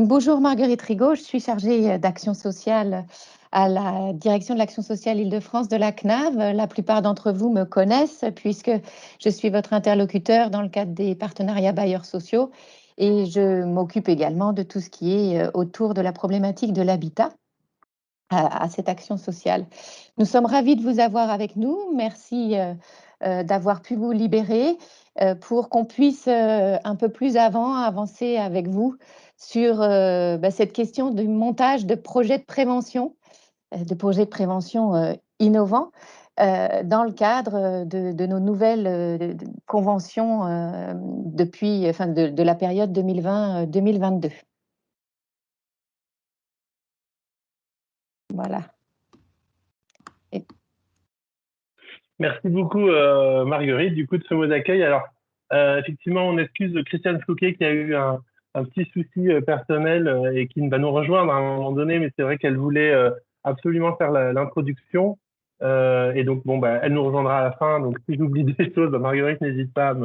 Bonjour Marguerite Rigaud, je suis chargée d'action sociale à la direction de l'action sociale Île-de-France de la CNAV. La plupart d'entre vous me connaissent puisque je suis votre interlocuteur dans le cadre des partenariats bailleurs sociaux et je m'occupe également de tout ce qui est autour de la problématique de l'habitat à cette action sociale. Nous sommes ravis de vous avoir avec nous. Merci d'avoir pu vous libérer pour qu'on puisse un peu plus avancer avec vous sur cette question du montage de projets de prévention innovants dans le cadre de nos nouvelles conventions de la période 2020-2022. Voilà. Merci beaucoup Marguerite du coup de ce mot d'accueil. Alors effectivement on excuse Christiane Flouquet qui a eu un petit souci personnel et qui va nous rejoindre à un moment donné, mais c'est vrai qu'elle voulait absolument faire l'introduction et donc bon elle nous rejoindra à la fin, donc si j'oublie des choses, Marguerite n'hésite pas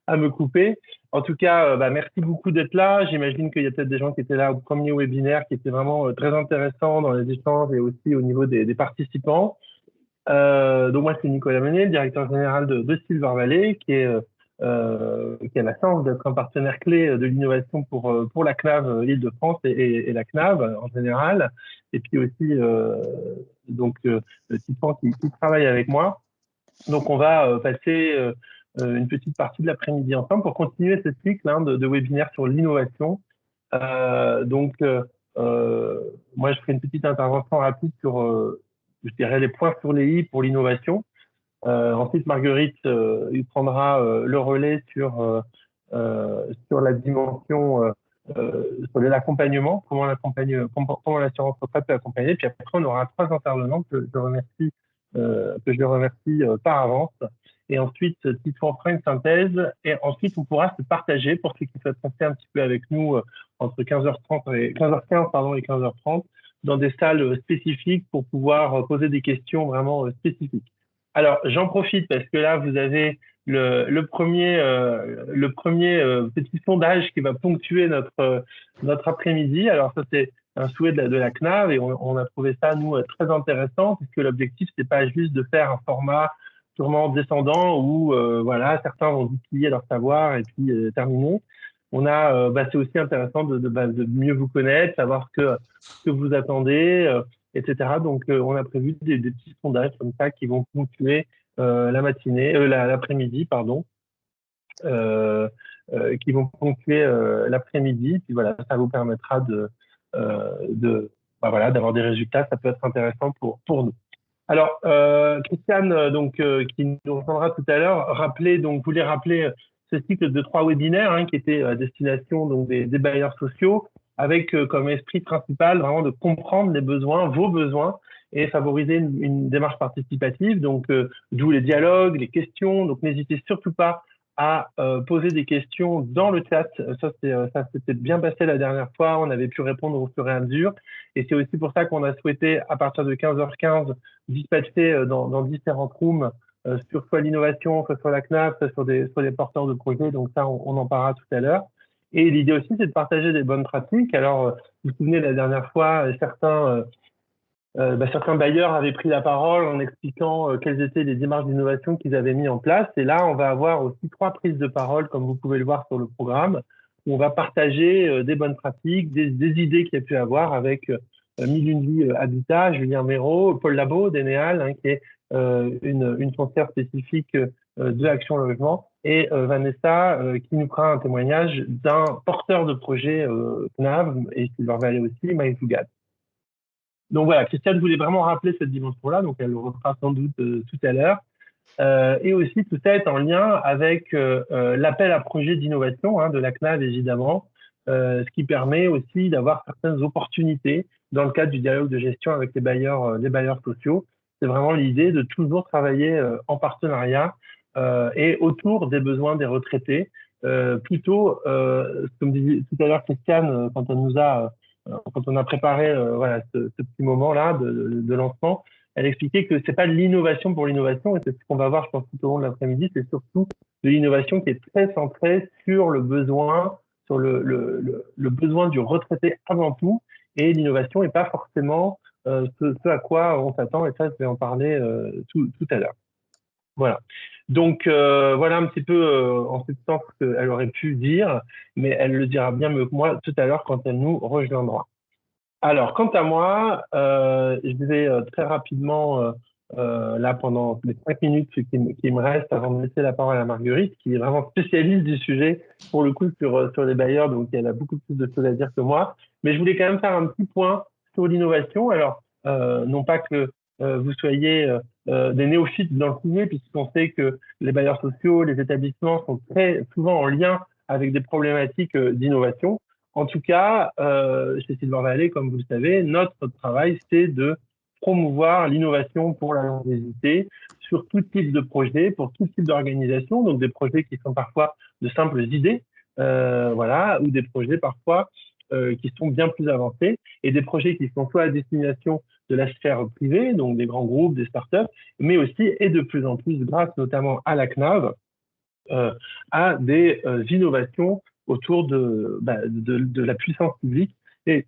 à me couper. En tout cas merci beaucoup d'être là. J'imagine qu'il y a peut-être des gens qui étaient là au premier webinaire qui était vraiment très intéressant dans les échanges et aussi au niveau des participants. Donc moi c'est Nicolas Meunier, le directeur général de Silver Valley, qui a la chance d'être un partenaire clé de l'innovation pour la CNAV Île-de-France et la CNAV en général, et puis aussi Titouan qui travaille avec moi. Donc on va passer une petite partie de l'après-midi ensemble pour continuer ce cycle de webinaires sur l'innovation. Moi je ferai une petite intervention rapide sur je dirais les points sur les i pour l'innovation. Ensuite, Marguerite il prendra le relais sur la dimension sur l'accompagnement, comment l'assurance retraite peut accompagner. Puis après, on aura 3 intervenants que je remercie par avance. Et ensuite, Titouan fera une synthèse. Et ensuite, on pourra se partager pour ceux qui souhaitent rester un petit peu avec nous entre 15h30 et 15h15 et 15h30 dans des salles spécifiques pour pouvoir poser des questions vraiment spécifiques. Alors, j'en profite parce que là, vous avez le premier petit sondage qui va ponctuer notre après-midi. Alors, ça, c'est un souhait de la CNAV et on a trouvé ça, nous, très intéressant puisque l'objectif, c'est pas juste de faire un format purement descendant où, voilà, certains vont multiplier leur savoir et puis terminer. C'est aussi intéressant de mieux vous connaître, savoir ce que vous attendez, etc. Donc, on a prévu des petits sondages comme ça qui vont ponctuer l'après-midi, pardon, qui vont ponctuer l'après-midi. Puis voilà, ça vous permettra d'avoir des résultats. Ça peut être intéressant pour nous. Alors, Christiane, qui nous rejoindra tout à l'heure, voulait rappeler ce cycle de 3 webinaires qui était à destination des bailleurs sociaux, avec comme esprit principal vraiment de comprendre les besoins, vos besoins, et favoriser une démarche participative. Donc, d'où les dialogues, les questions. Donc, n'hésitez surtout pas à poser des questions dans le chat. Ça s'était bien passé la dernière fois. On avait pu répondre au fur et à mesure. Et c'est aussi pour ça qu'on a souhaité, à partir de 15h15, dispatcher dans différentes rooms sur soit l'innovation, soit sur la CNAV, soit sur des porteurs de projets. Donc ça, on en parlera tout à l'heure. Et l'idée aussi, c'est de partager des bonnes pratiques. Alors, vous vous souvenez, la dernière fois, certains bailleurs avaient pris la parole en expliquant quelles étaient les démarches d'innovation qu'ils avaient mis en place. Et là, on va avoir aussi 3 prises de parole, comme vous pouvez le voir sur le programme, où on va partager des bonnes pratiques, des idées qu'il y a pu avoir avec Mille une vie Habitat, Julien Méraud, Paul Labo d'Eneal, qui est une foncière spécifique de Action Logement, et Vanessa qui nous fera un témoignage d'un porteur de projet CNAV et Silver Valley aussi, Mike Zougad. Donc voilà, Christiane voulait vraiment rappeler cette dimension-là, donc elle le refera sans doute tout à l'heure. Et aussi, tout ça est en lien avec l'appel à projet d'innovation de la CNAV, évidemment, ce qui permet aussi d'avoir certaines opportunités dans le cadre du dialogue de gestion avec les bailleurs sociaux. C'est vraiment l'idée de toujours travailler en partenariat et autour des besoins des retraités. Plutôt, comme disait tout à l'heure Christiane, quand on a préparé ce petit moment-là de lancement, elle expliquait que c'est pas de l'innovation pour l'innovation, et c'est ce qu'on va voir, je pense, tout au long de l'après-midi, c'est surtout de l'innovation qui est très centrée sur le besoin sur le besoin du retraité avant tout, et l'innovation n'est pas forcément ce à quoi on s'attend, et ça, je vais en parler tout à l'heure. Voilà. Donc, voilà un petit peu en ce sens qu'elle aurait pu dire, mais elle le dira bien mieux que moi tout à l'heure quand elle nous rejoindra. Alors, quant à moi, je vais très rapidement, là, pendant les 5 minutes qui me restent avant de laisser la parole à Marguerite, qui est vraiment spécialiste du sujet, pour le coup, sur les bailleurs, donc elle a beaucoup plus de choses à dire que moi. Mais je voulais quand même faire un petit point sur l'innovation. Alors, non pas que vous soyez des néophytes dans le sujet, puisqu'on sait que les bailleurs sociaux, les établissements sont très souvent en lien avec des problématiques d'innovation. En tout cas, chez Silver Valley, comme vous le savez, notre travail, c'est de promouvoir l'innovation pour la longévité sur tout type de projet, pour tout type d'organisation, donc des projets qui sont parfois de simples idées, voilà, ou des projets parfois qui sont bien plus avancés, et des projets qui sont soit à destination de la sphère privée, donc des grands groupes, des startups, mais aussi, et de plus en plus, grâce notamment à la CNAV, à des innovations autour de la puissance publique. Et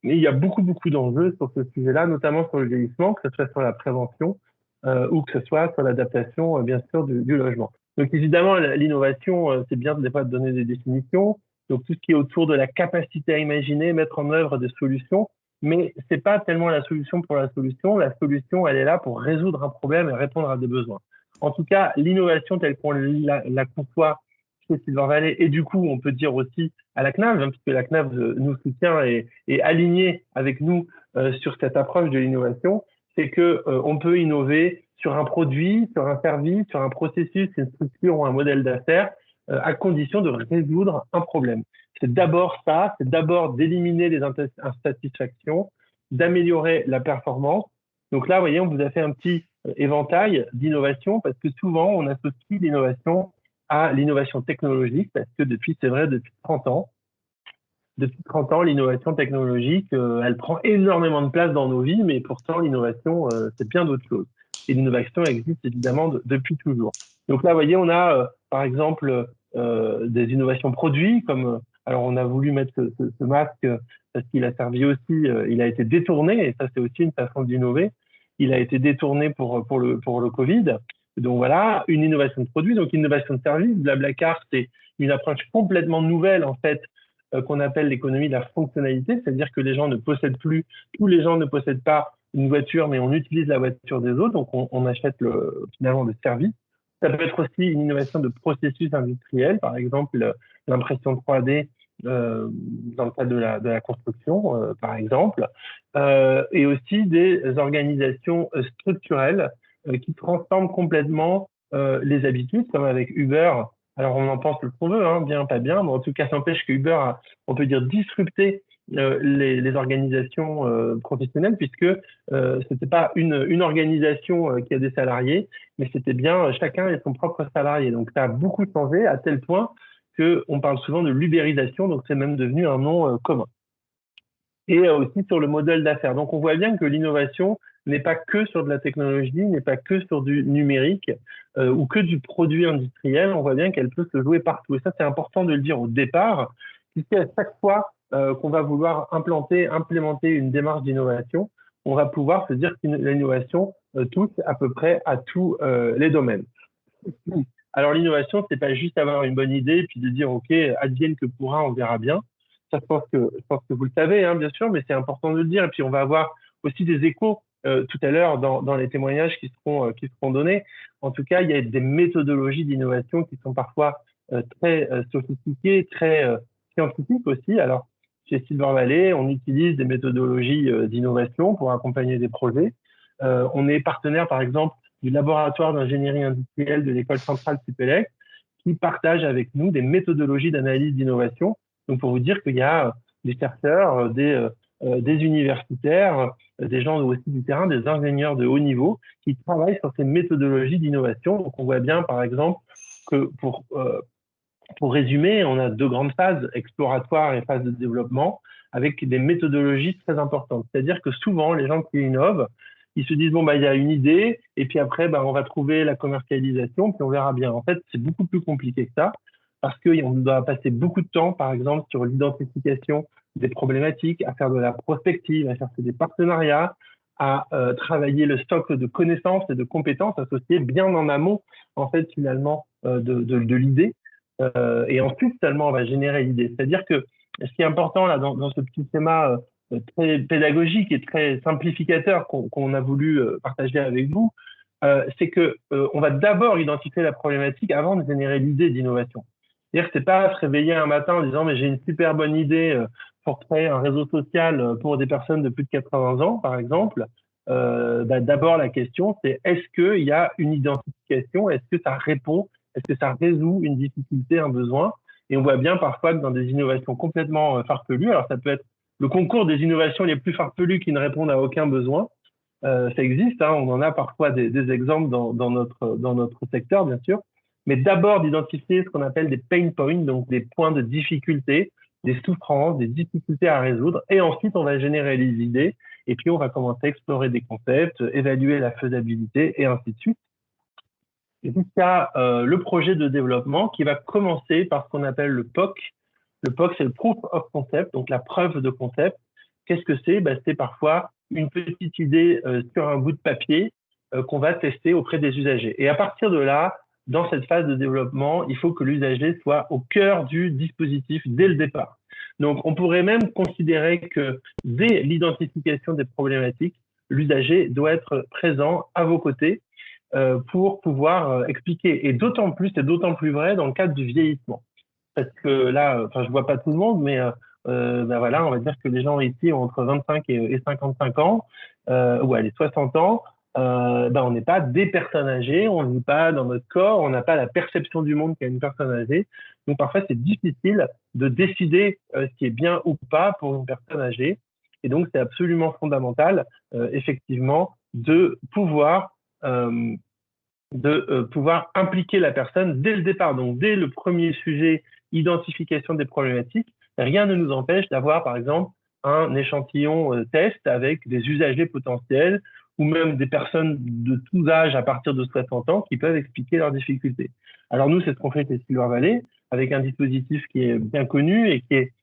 il y a beaucoup d'enjeux sur ce sujet-là, notamment sur le vieillissement, que ce soit sur la prévention ou que ce soit sur l'adaptation, bien sûr, du logement. Donc évidemment, l'innovation, c'est bien des fois de donner des définitions. Donc tout ce qui est autour de la capacité à imaginer, mettre en œuvre des solutions, mais c'est pas tellement la solution pour la solution. La solution, elle est là pour résoudre un problème et répondre à des besoins. En tout cas, l'innovation telle qu'on la conçoit chez Silver Valley, et du coup, on peut dire aussi à la CNAV, hein, puisque la CNAV nous soutient et est alignée avec nous sur cette approche de l'innovation, c'est que on peut innover sur un produit, sur un service, sur un processus, une structure ou un modèle d'affaires, à condition de résoudre un problème. C'est d'abord ça, c'est d'abord d'éliminer les insatisfactions, d'améliorer la performance. Donc là, vous voyez, on vous a fait un petit éventail d'innovation parce que souvent, on associe l'innovation à l'innovation technologique parce que c'est vrai, depuis 30 ans, l'innovation technologique, elle prend énormément de place dans nos vies, mais pourtant, l'innovation, c'est bien d'autres choses. Et l'innovation existe évidemment depuis toujours. Donc là, vous voyez, on a, par exemple, des innovations produits, comme, alors on a voulu mettre ce masque parce qu'il a servi aussi, il a été détourné, et ça, c'est aussi une façon d'innover. Il a été détourné pour le Covid. Donc voilà, une innovation de produit, donc innovation de service. Blablacar, c'est une approche complètement nouvelle, en fait, qu'on appelle l'économie de la fonctionnalité, c'est-à-dire que les gens ne possèdent plus, tous les gens ne possèdent pas une voiture, mais on utilise la voiture des autres, donc on achète finalement le service. Ça peut être aussi une innovation de processus industriel, par exemple l'impression 3D dans le cadre de la construction, par exemple, et aussi des organisations structurelles qui transforment complètement les habitudes, comme avec Uber. Alors, on en pense ce qu'on veut, hein, bien, pas bien, mais en tout cas, ça n'empêche que Uber a, on peut dire, disrupté les organisations professionnelles, puisque c'était pas une organisation qui a des salariés, mais c'était bien chacun et son propre salarié. Donc, ça a beaucoup changé à tel point qu'on parle souvent de l'ubérisation, donc c'est même devenu un nom commun. Et aussi sur le modèle d'affaires. Donc, on voit bien que l'innovation n'est pas que sur de la technologie, n'est pas que sur du numérique ou que du produit industriel. On voit bien qu'elle peut se jouer partout. Et ça, c'est important de le dire au départ, puisque à chaque fois qu'on va vouloir implémenter une démarche d'innovation, on va pouvoir se dire que l'innovation touche à peu près à tous les domaines. Alors, l'innovation, c'est pas juste avoir une bonne idée et puis de dire, OK, advienne que pourra, on verra bien. Ça, je pense que vous le savez, hein, bien sûr, mais c'est important de le dire. Et puis, on va avoir aussi des échos tout à l'heure dans les témoignages qui seront donnés. En tout cas, il y a des méthodologies d'innovation qui sont parfois très sophistiquées, très scientifiques aussi. Alors, chez Silver Valley, on utilise des méthodologies d'innovation pour accompagner des projets. On est partenaire, par exemple, du laboratoire d'ingénierie industrielle de l'école centrale Supélec, qui partage avec nous des méthodologies d'analyse d'innovation. Donc, pour vous dire qu'il y a des chercheurs, des universitaires, des gens aussi du terrain, des ingénieurs de haut niveau qui travaillent sur ces méthodologies d'innovation. Donc, on voit bien, par exemple, que pour résumer, on a deux grandes phases, exploratoire et phase de développement, avec des méthodologies très importantes. C'est-à-dire que souvent, les gens qui innovent, ils se disent, bon, bah, il y a une idée, et puis après, bah, on va trouver la commercialisation, puis on verra bien. En fait, c'est beaucoup plus compliqué que ça. parce qu'on doit passer beaucoup de temps, par exemple, sur l'identification des problématiques, à faire de la prospective, à chercher des partenariats, à travailler le socle de connaissances et de compétences associées bien en amont, en fait, finalement, de l'idée. Et ensuite, seulement, on va générer l'idée. C'est-à-dire que ce qui est important là dans ce petit schéma très pédagogique et très simplificateur qu'on a voulu partager avec vous, c'est que on va d'abord identifier la problématique avant de générer l'idée d'innovation. C'est-à-dire que c'est pas se réveiller un matin en disant mais j'ai une super bonne idée pour créer un réseau social pour des personnes de plus de 80 ans, par exemple. D'abord la question c'est est-ce qu'il y a une identification, est-ce que ça répond, est-ce que ça résout une difficulté, un besoin? Et on voit bien parfois que dans des innovations complètement farfelues, alors ça peut être le concours des innovations les plus farfelues qui ne répondent à aucun besoin. Ça existe, hein, on en a parfois des exemples dans notre secteur, bien sûr. Mais d'abord d'identifier ce qu'on appelle des pain points, donc des points de difficulté, des souffrances, des difficultés à résoudre. Et ensuite, on va générer les idées. Et puis, on va commencer à explorer des concepts, évaluer la faisabilité et ainsi de suite. Et jusqu'à le projet de développement qui va commencer par ce qu'on appelle le POC. Le POC, c'est le Proof of Concept, donc la preuve de concept. Qu'est-ce que c'est? C'est parfois une petite idée sur un bout de papier qu'on va tester auprès des usagers. Et à partir de là, dans cette phase de développement, il faut que l'usager soit au cœur du dispositif dès le départ. Donc, on pourrait même considérer que dès l'identification des problématiques, l'usager doit être présent à vos côtés pour pouvoir expliquer. Et d'autant plus, c'est d'autant plus vrai dans le cadre du vieillissement. Parce que là, enfin, je vois pas tout le monde, mais voilà, on va dire que les gens ici ont entre 25 et 55 ans, ou allez, 60 ans. On n'est pas des personnes âgées, on ne vit pas dans notre corps, on n'a pas la perception du monde qu'a une personne âgée. Donc parfois, c'est difficile de décider ce qui est bien ou pas pour une personne âgée. Et donc, c'est absolument fondamental, effectivement, de pouvoir impliquer la personne dès le départ, donc dès le premier sujet, identification des problématiques. Rien ne nous empêche d'avoir, par exemple, un échantillon test avec des usagers potentiels ou même des personnes de tous âges à partir de 60 ans qui peuvent expliquer leurs difficultés. Alors nous, c'est ce qu'on fait chez Silver Valley avec un dispositif qui est bien connu et qui est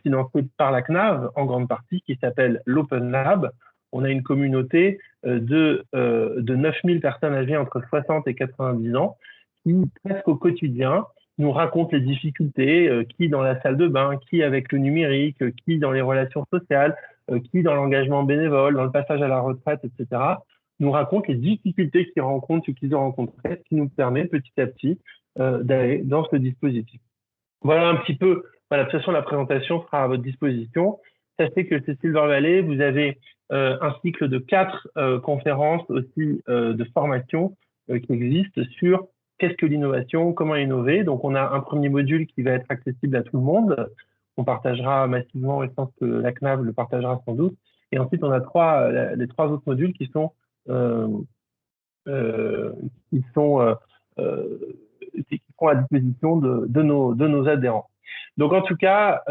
financé par la CNAV en grande partie, qui s'appelle l'Open Lab. On a une communauté de 9000 personnes âgées entre 60 et 90 ans qui, presque au quotidien, nous racontent les difficultés, qui dans la salle de bain, qui avec le numérique, qui dans les relations sociales, qui dans l'engagement bénévole, dans le passage à la retraite, etc., nous racontent les difficultés qu'ils rencontrent ou qu'ils ont rencontrées, ce qui nous permet petit à petit d'aller dans ce dispositif. Voilà un petit peu, voilà, de toute façon, la présentation sera à votre disposition. Sachez que chez Silver Valley, vous avez un cycle de 4 conférences aussi de formation qui existent sur qu'est-ce que l'innovation, comment innover. Donc, on a un premier module qui va être accessible à tout le monde. On partagera massivement, et je pense que la CNAV le partagera sans doute. Et ensuite, on a les 3 autres modules qui sont euh, euh, qui sont euh, qui seront à disposition de nos adhérents. Donc en tout cas,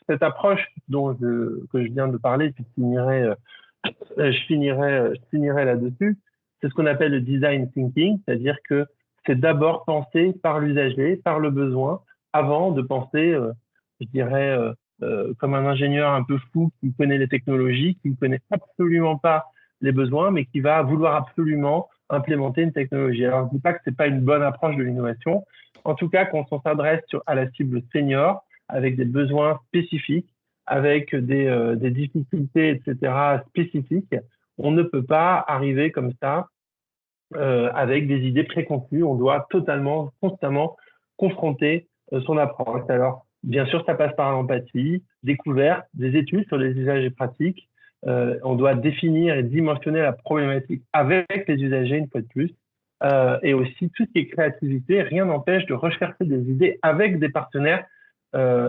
cette approche que je viens de parler, puis je finirai là-dessus, c'est ce qu'on appelle le design thinking, c'est-à-dire que c'est d'abord penser par l'usager, par le besoin, avant de penser, je dirais, comme un ingénieur un peu fou qui connaît les technologies, qui ne connaît absolument pas les besoins, mais qui va vouloir absolument implémenter une technologie. Alors, je ne dis pas que c'est pas une bonne approche de l'innovation. En tout cas, quand on s'adresse à la cible senior, avec des besoins spécifiques, avec des difficultés, etc., spécifiques, on ne peut pas arriver comme ça avec des idées préconçues. On doit totalement, constamment confronter son approche. Alors, bien sûr, ça passe par l'empathie, découverte, des études sur les usages et pratiques. On doit définir et dimensionner la problématique avec les usagers, une fois de plus. Et aussi, tout ce qui est créativité, rien n'empêche de rechercher des idées avec des partenaires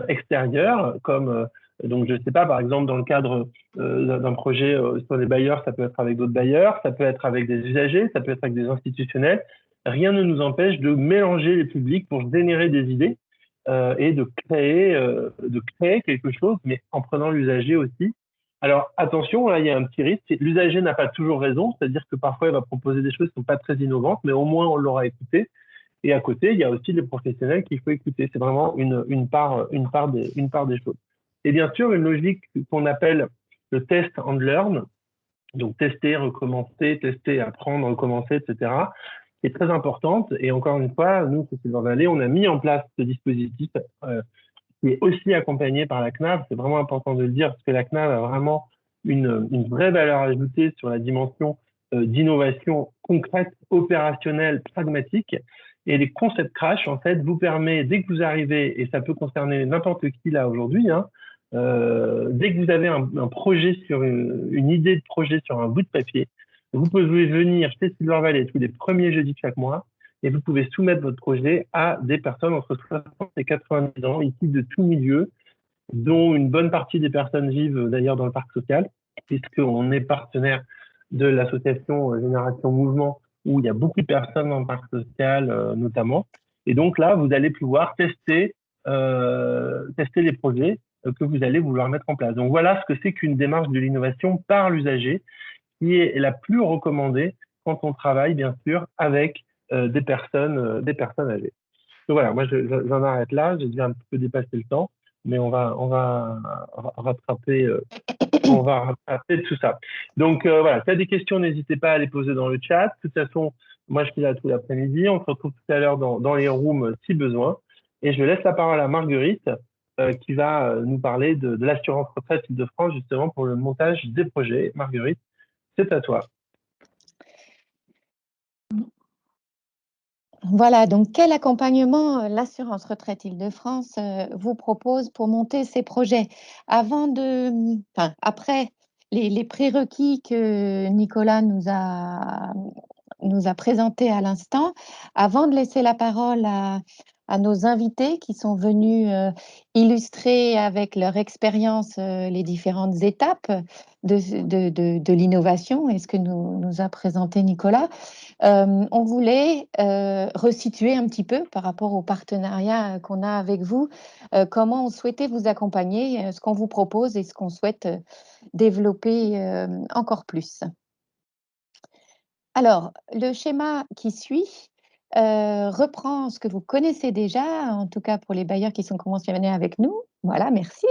extérieurs, comme, donc, je ne sais pas, par exemple, dans le cadre d'un projet sur les bailleurs, ça peut être avec d'autres bailleurs, ça peut être avec des usagers, ça peut être avec des institutionnels. Rien ne nous empêche de mélanger les publics pour générer des idées et de créer quelque chose, mais en prenant l'usager aussi. Alors attention, là il y a un petit risque. L'usager n'a pas toujours raison, c'est-à-dire que parfois il va proposer des choses qui ne sont pas très innovantes, mais au moins on l'aura écouté. Et à côté, il y a aussi les professionnels qu'il faut écouter. C'est vraiment une part des choses. Et bien sûr, une logique qu'on appelle le test and learn, donc tester, recommencer, tester, apprendre, recommencer, etc., qui est très importante. Et encore une fois, nous, chez Silver Valley, on a mis en place ce dispositif qui est aussi accompagné par la CNAV. C'est vraiment important de le dire parce que la CNAV a vraiment une vraie valeur ajoutée sur la dimension d'innovation concrète, opérationnelle, pragmatique. Et les concepts crash, en fait, vous permet, dès que vous arrivez, et ça peut concerner n'importe qui là aujourd'hui, hein, dès que vous avez un projet sur une idée de projet sur un bout de papier, vous pouvez venir chez Silver Valley tous les premiers jeudis de chaque mois et vous pouvez soumettre votre projet à des personnes entre 60 et 90 ans, ici de tout milieu, dont une bonne partie des personnes vivent d'ailleurs dans le parc social, puisqu'on est partenaire de l'association Génération Mouvement, où il y a beaucoup de personnes dans le parc social notamment. Et donc là, vous allez pouvoir tester les projets que vous allez vouloir mettre en place. Donc voilà ce que c'est qu'une démarche de l'innovation par l'usager, qui est la plus recommandée quand on travaille, bien sûr, avec des personnes âgées. Donc voilà, moi j'en arrête là, j'ai déjà un petit peu dépassé le temps, mais on va rattraper tout ça. Donc voilà, si tu as des questions, n'hésitez pas à les poser dans le chat. De toute façon, moi je suis là tout l'après-midi, on se retrouve tout à l'heure dans les rooms si besoin. Et je laisse la parole à Marguerite qui va nous parler de l'assurance retraite Île-de-France justement pour le montage des projets. Marguerite, c'est à toi. Voilà, donc quel accompagnement l'assurance retraite Île-de-France vous propose pour monter ces projets? Après les prérequis que Nicolas nous a présentés à l'instant, avant de laisser la parole à nos invités qui sont venus illustrer avec leur expérience les différentes étapes de l'innovation et ce que nous a présenté Nicolas. On voulait resituer un petit peu par rapport au partenariat qu'on a avec vous, comment on souhaitait vous accompagner, ce qu'on vous propose et ce qu'on souhaite développer encore plus. Alors, le schéma qui suit reprend ce que vous connaissez déjà, en tout cas pour les bailleurs qui sont conventionnés avec nous. Voilà, merci.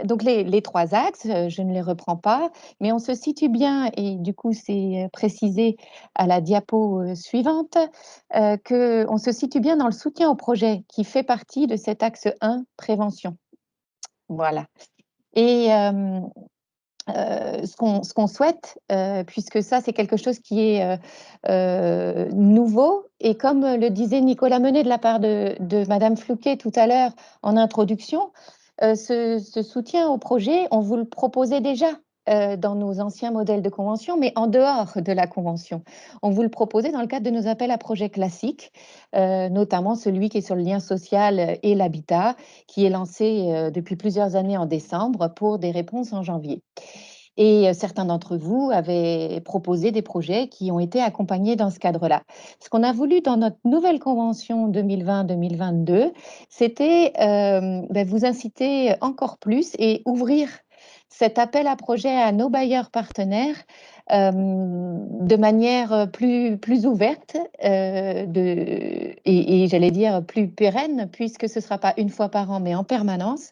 Donc les trois axes, je ne les reprends pas, mais on se situe bien, et du coup c'est précisé à la diapo suivante, qu'on se situe bien dans le soutien au projet qui fait partie de cet axe 1, prévention. Voilà. Et ce qu'on souhaite, puisque ça, c'est quelque chose qui est nouveau. Et comme le disait Nicolas Menet de la part de Madame Flouquet tout à l'heure en introduction, ce soutien au projet, on vous le proposait déjà dans nos anciens modèles de convention, mais en dehors de la convention. On vous le proposait dans le cadre de nos appels à projets classiques, notamment celui qui est sur le lien social et l'habitat, qui est lancé depuis plusieurs années en décembre pour des réponses en janvier. Et certains d'entre vous avaient proposé des projets qui ont été accompagnés dans ce cadre-là. Ce qu'on a voulu dans notre nouvelle convention 2020-2022, c'était vous inciter encore plus et ouvrir cet appel à projet à nos bailleurs partenaires de manière plus ouverte et j'allais dire plus pérenne, puisque ce ne sera pas une fois par an, mais en permanence.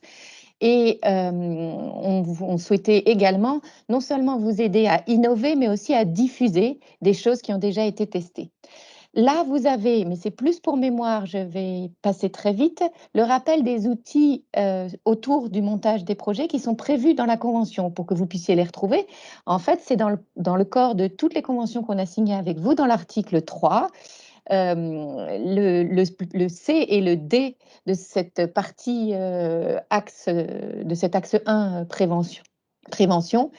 Et on souhaitait également non seulement vous aider à innover, mais aussi à diffuser des choses qui ont déjà été testées. Là, vous avez, mais c'est plus pour mémoire, je vais passer très vite, le rappel des outils autour du montage des projets qui sont prévus dans la convention pour que vous puissiez les retrouver. En fait, c'est dans le corps de toutes les conventions qu'on a signées avec vous, dans l'article 3. Le C et le D de cette partie de cet axe 1 prévention,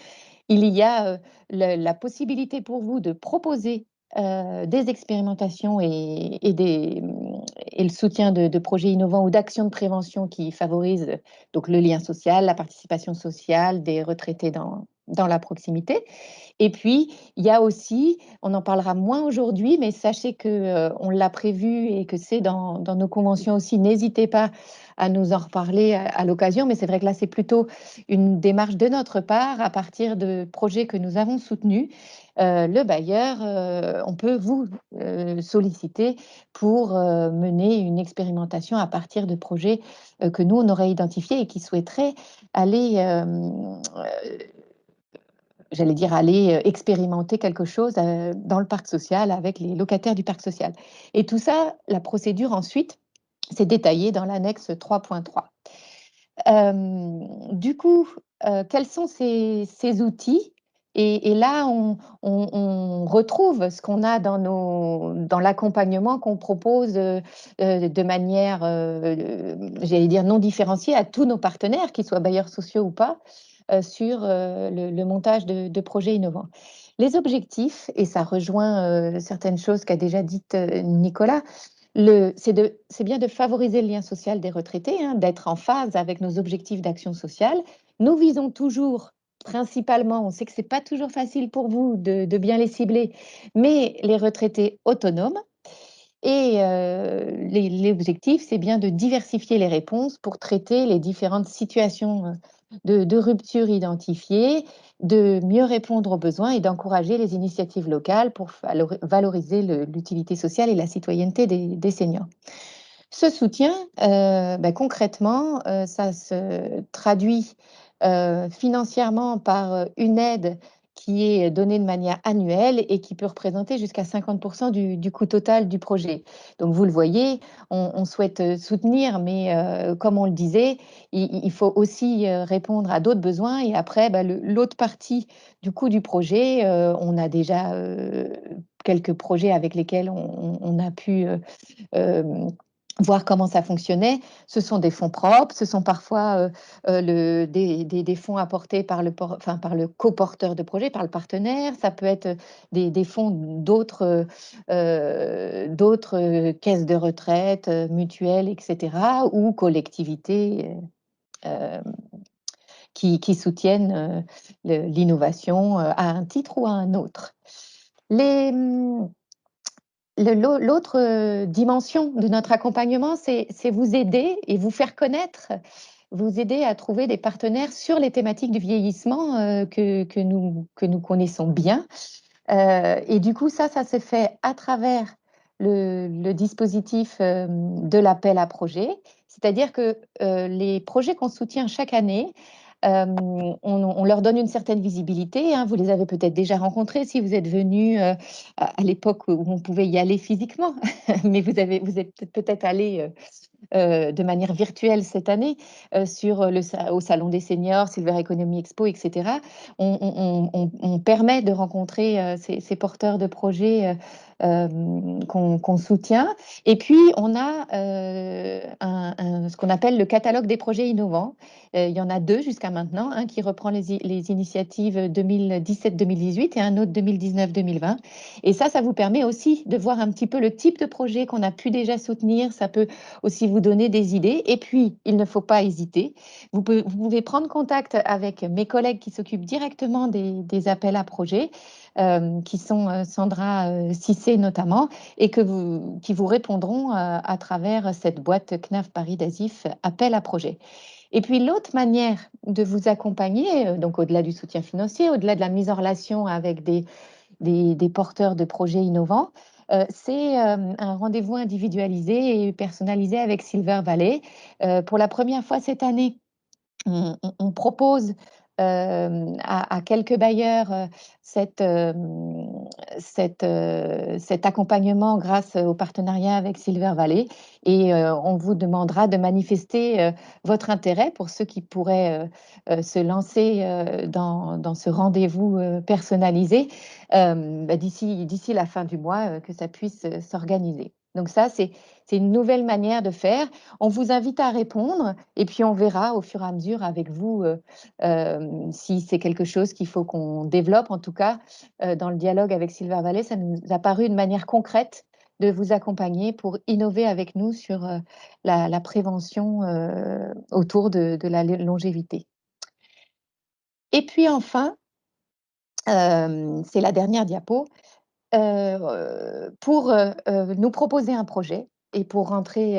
il y a la possibilité pour vous de proposer des expérimentations et le soutien de projets innovants ou d'actions de prévention qui favorisent donc le lien social, la participation sociale des retraités dans la proximité. Et puis, il y a aussi, on en parlera moins aujourd'hui, mais sachez qu'on l'a prévu et que c'est dans nos conventions aussi. N'hésitez pas à nous en reparler à l'occasion, mais c'est vrai que là, c'est plutôt une démarche de notre part à partir de projets que nous avons soutenus. Le bailleur, on peut vous solliciter pour mener une expérimentation à partir de projets que nous, on aurait identifiés et qui souhaiteraient aller j'allais dire, aller expérimenter quelque chose dans le parc social avec les locataires du parc social. Et tout ça, la procédure ensuite, c'est détaillé dans l'annexe 3.3. Du coup, quels sont ces outils? Et là, on retrouve ce qu'on a dans l'accompagnement qu'on propose de manière, j'allais dire, non différenciée à tous nos partenaires, qu'ils soient bailleurs sociaux ou pas, sur le montage de projets innovants. Les objectifs, et ça rejoint certaines choses qu'a déjà dites Nicolas, c'est bien de favoriser le lien social des retraités, hein, d'être en phase avec nos objectifs d'action sociale. Nous visons toujours, principalement, on sait que ce n'est pas toujours facile pour vous de bien les cibler, mais les retraités autonomes. Et l'objectif, c'est bien de diversifier les réponses pour traiter les différentes situations de rupture identifiées, de mieux répondre aux besoins et d'encourager les initiatives locales pour valoriser l'utilité sociale et la citoyenneté des seniors. Ce soutien, concrètement, ça se traduit financièrement par une aide qui est donnée de manière annuelle et qui peut représenter jusqu'à 50% du coût total du projet. Donc vous le voyez, on souhaite soutenir, mais comme on le disait, il faut aussi répondre à d'autres besoins. Et après, l'autre partie du coût du projet, on a déjà quelques projets avec lesquels on a pu voir comment ça fonctionnait. Ce sont des fonds propres, ce sont parfois des fonds apportés par le coporteur de projet, par le partenaire. Ça peut être des fonds d'autres caisses de retraite, mutuelles, etc., ou collectivités euh, qui soutiennent l'innovation à un titre ou à un autre. L'autre dimension de notre accompagnement, c'est vous aider et vous faire connaître, vous aider à trouver des partenaires sur les thématiques du vieillissement que nous connaissons bien. Et du coup, ça se fait à travers le dispositif de l'appel à projet. C'est-à-dire que les projets qu'on soutient chaque année, on leur donne une certaine visibilité, hein. Vous les avez peut-être déjà rencontrés si vous êtes venus à l'époque où on pouvait y aller physiquement, mais vous êtes peut-être allés de manière virtuelle cette année au Salon des seniors, Silver Economy Expo, etc. On permet de rencontrer ces porteurs de projets qu'on soutient. Et puis, on a ce qu'on appelle le catalogue des projets innovants. Il y en a deux jusqu'à maintenant, un qui reprend les initiatives 2017-2018 et un autre 2019-2020. Et ça vous permet aussi de voir un petit peu le type de projet qu'on a pu déjà soutenir. Ça peut aussi vous donner des idées. Et puis, il ne faut pas hésiter. Vous pouvez prendre contact avec mes collègues qui s'occupent directement des appels à projets, qui sont Sandra Cissé notamment, et qui vous répondront à travers cette boîte CNAV Paris d'Asif appel à projet. Et puis l'autre manière de vous accompagner, donc au-delà du soutien financier, au-delà de la mise en relation avec des porteurs de projets innovants, c'est un rendez-vous individualisé et personnalisé avec Silver Valley. Pour la première fois cette année, on propose à quelques bailleurs cet accompagnement grâce au partenariat avec Silver Valley et on vous demandera de manifester votre intérêt pour ceux qui pourraient se lancer dans ce rendez-vous personnalisé d'ici la fin du mois, que ça puisse s'organiser. Donc ça, c'est une nouvelle manière de faire. On vous invite à répondre et puis on verra au fur et à mesure avec vous si c'est quelque chose qu'il faut qu'on développe. En tout cas, dans le dialogue avec Silver Valley, ça nous a paru une manière concrète de vous accompagner pour innover avec nous sur la prévention autour de la longévité. Et puis enfin, c'est la dernière diapo, pour nous proposer un projet et pour rentrer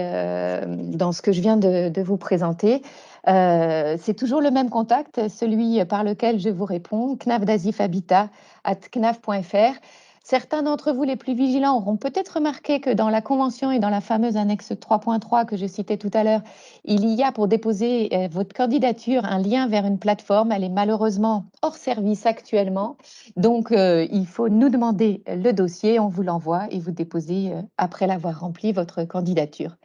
dans ce que je viens de vous présenter. C'est toujours le même contact, celui par lequel je vous réponds, knafdasifhabitat@knaf.fr. Certains d'entre vous les plus vigilants auront peut-être remarqué que dans la convention et dans la fameuse annexe 3.3 que je citais tout à l'heure, il y a pour déposer votre candidature un lien vers une plateforme. Elle est malheureusement hors service actuellement. Donc, il faut nous demander le dossier, on vous l'envoie et vous déposez, après l'avoir rempli, votre candidature.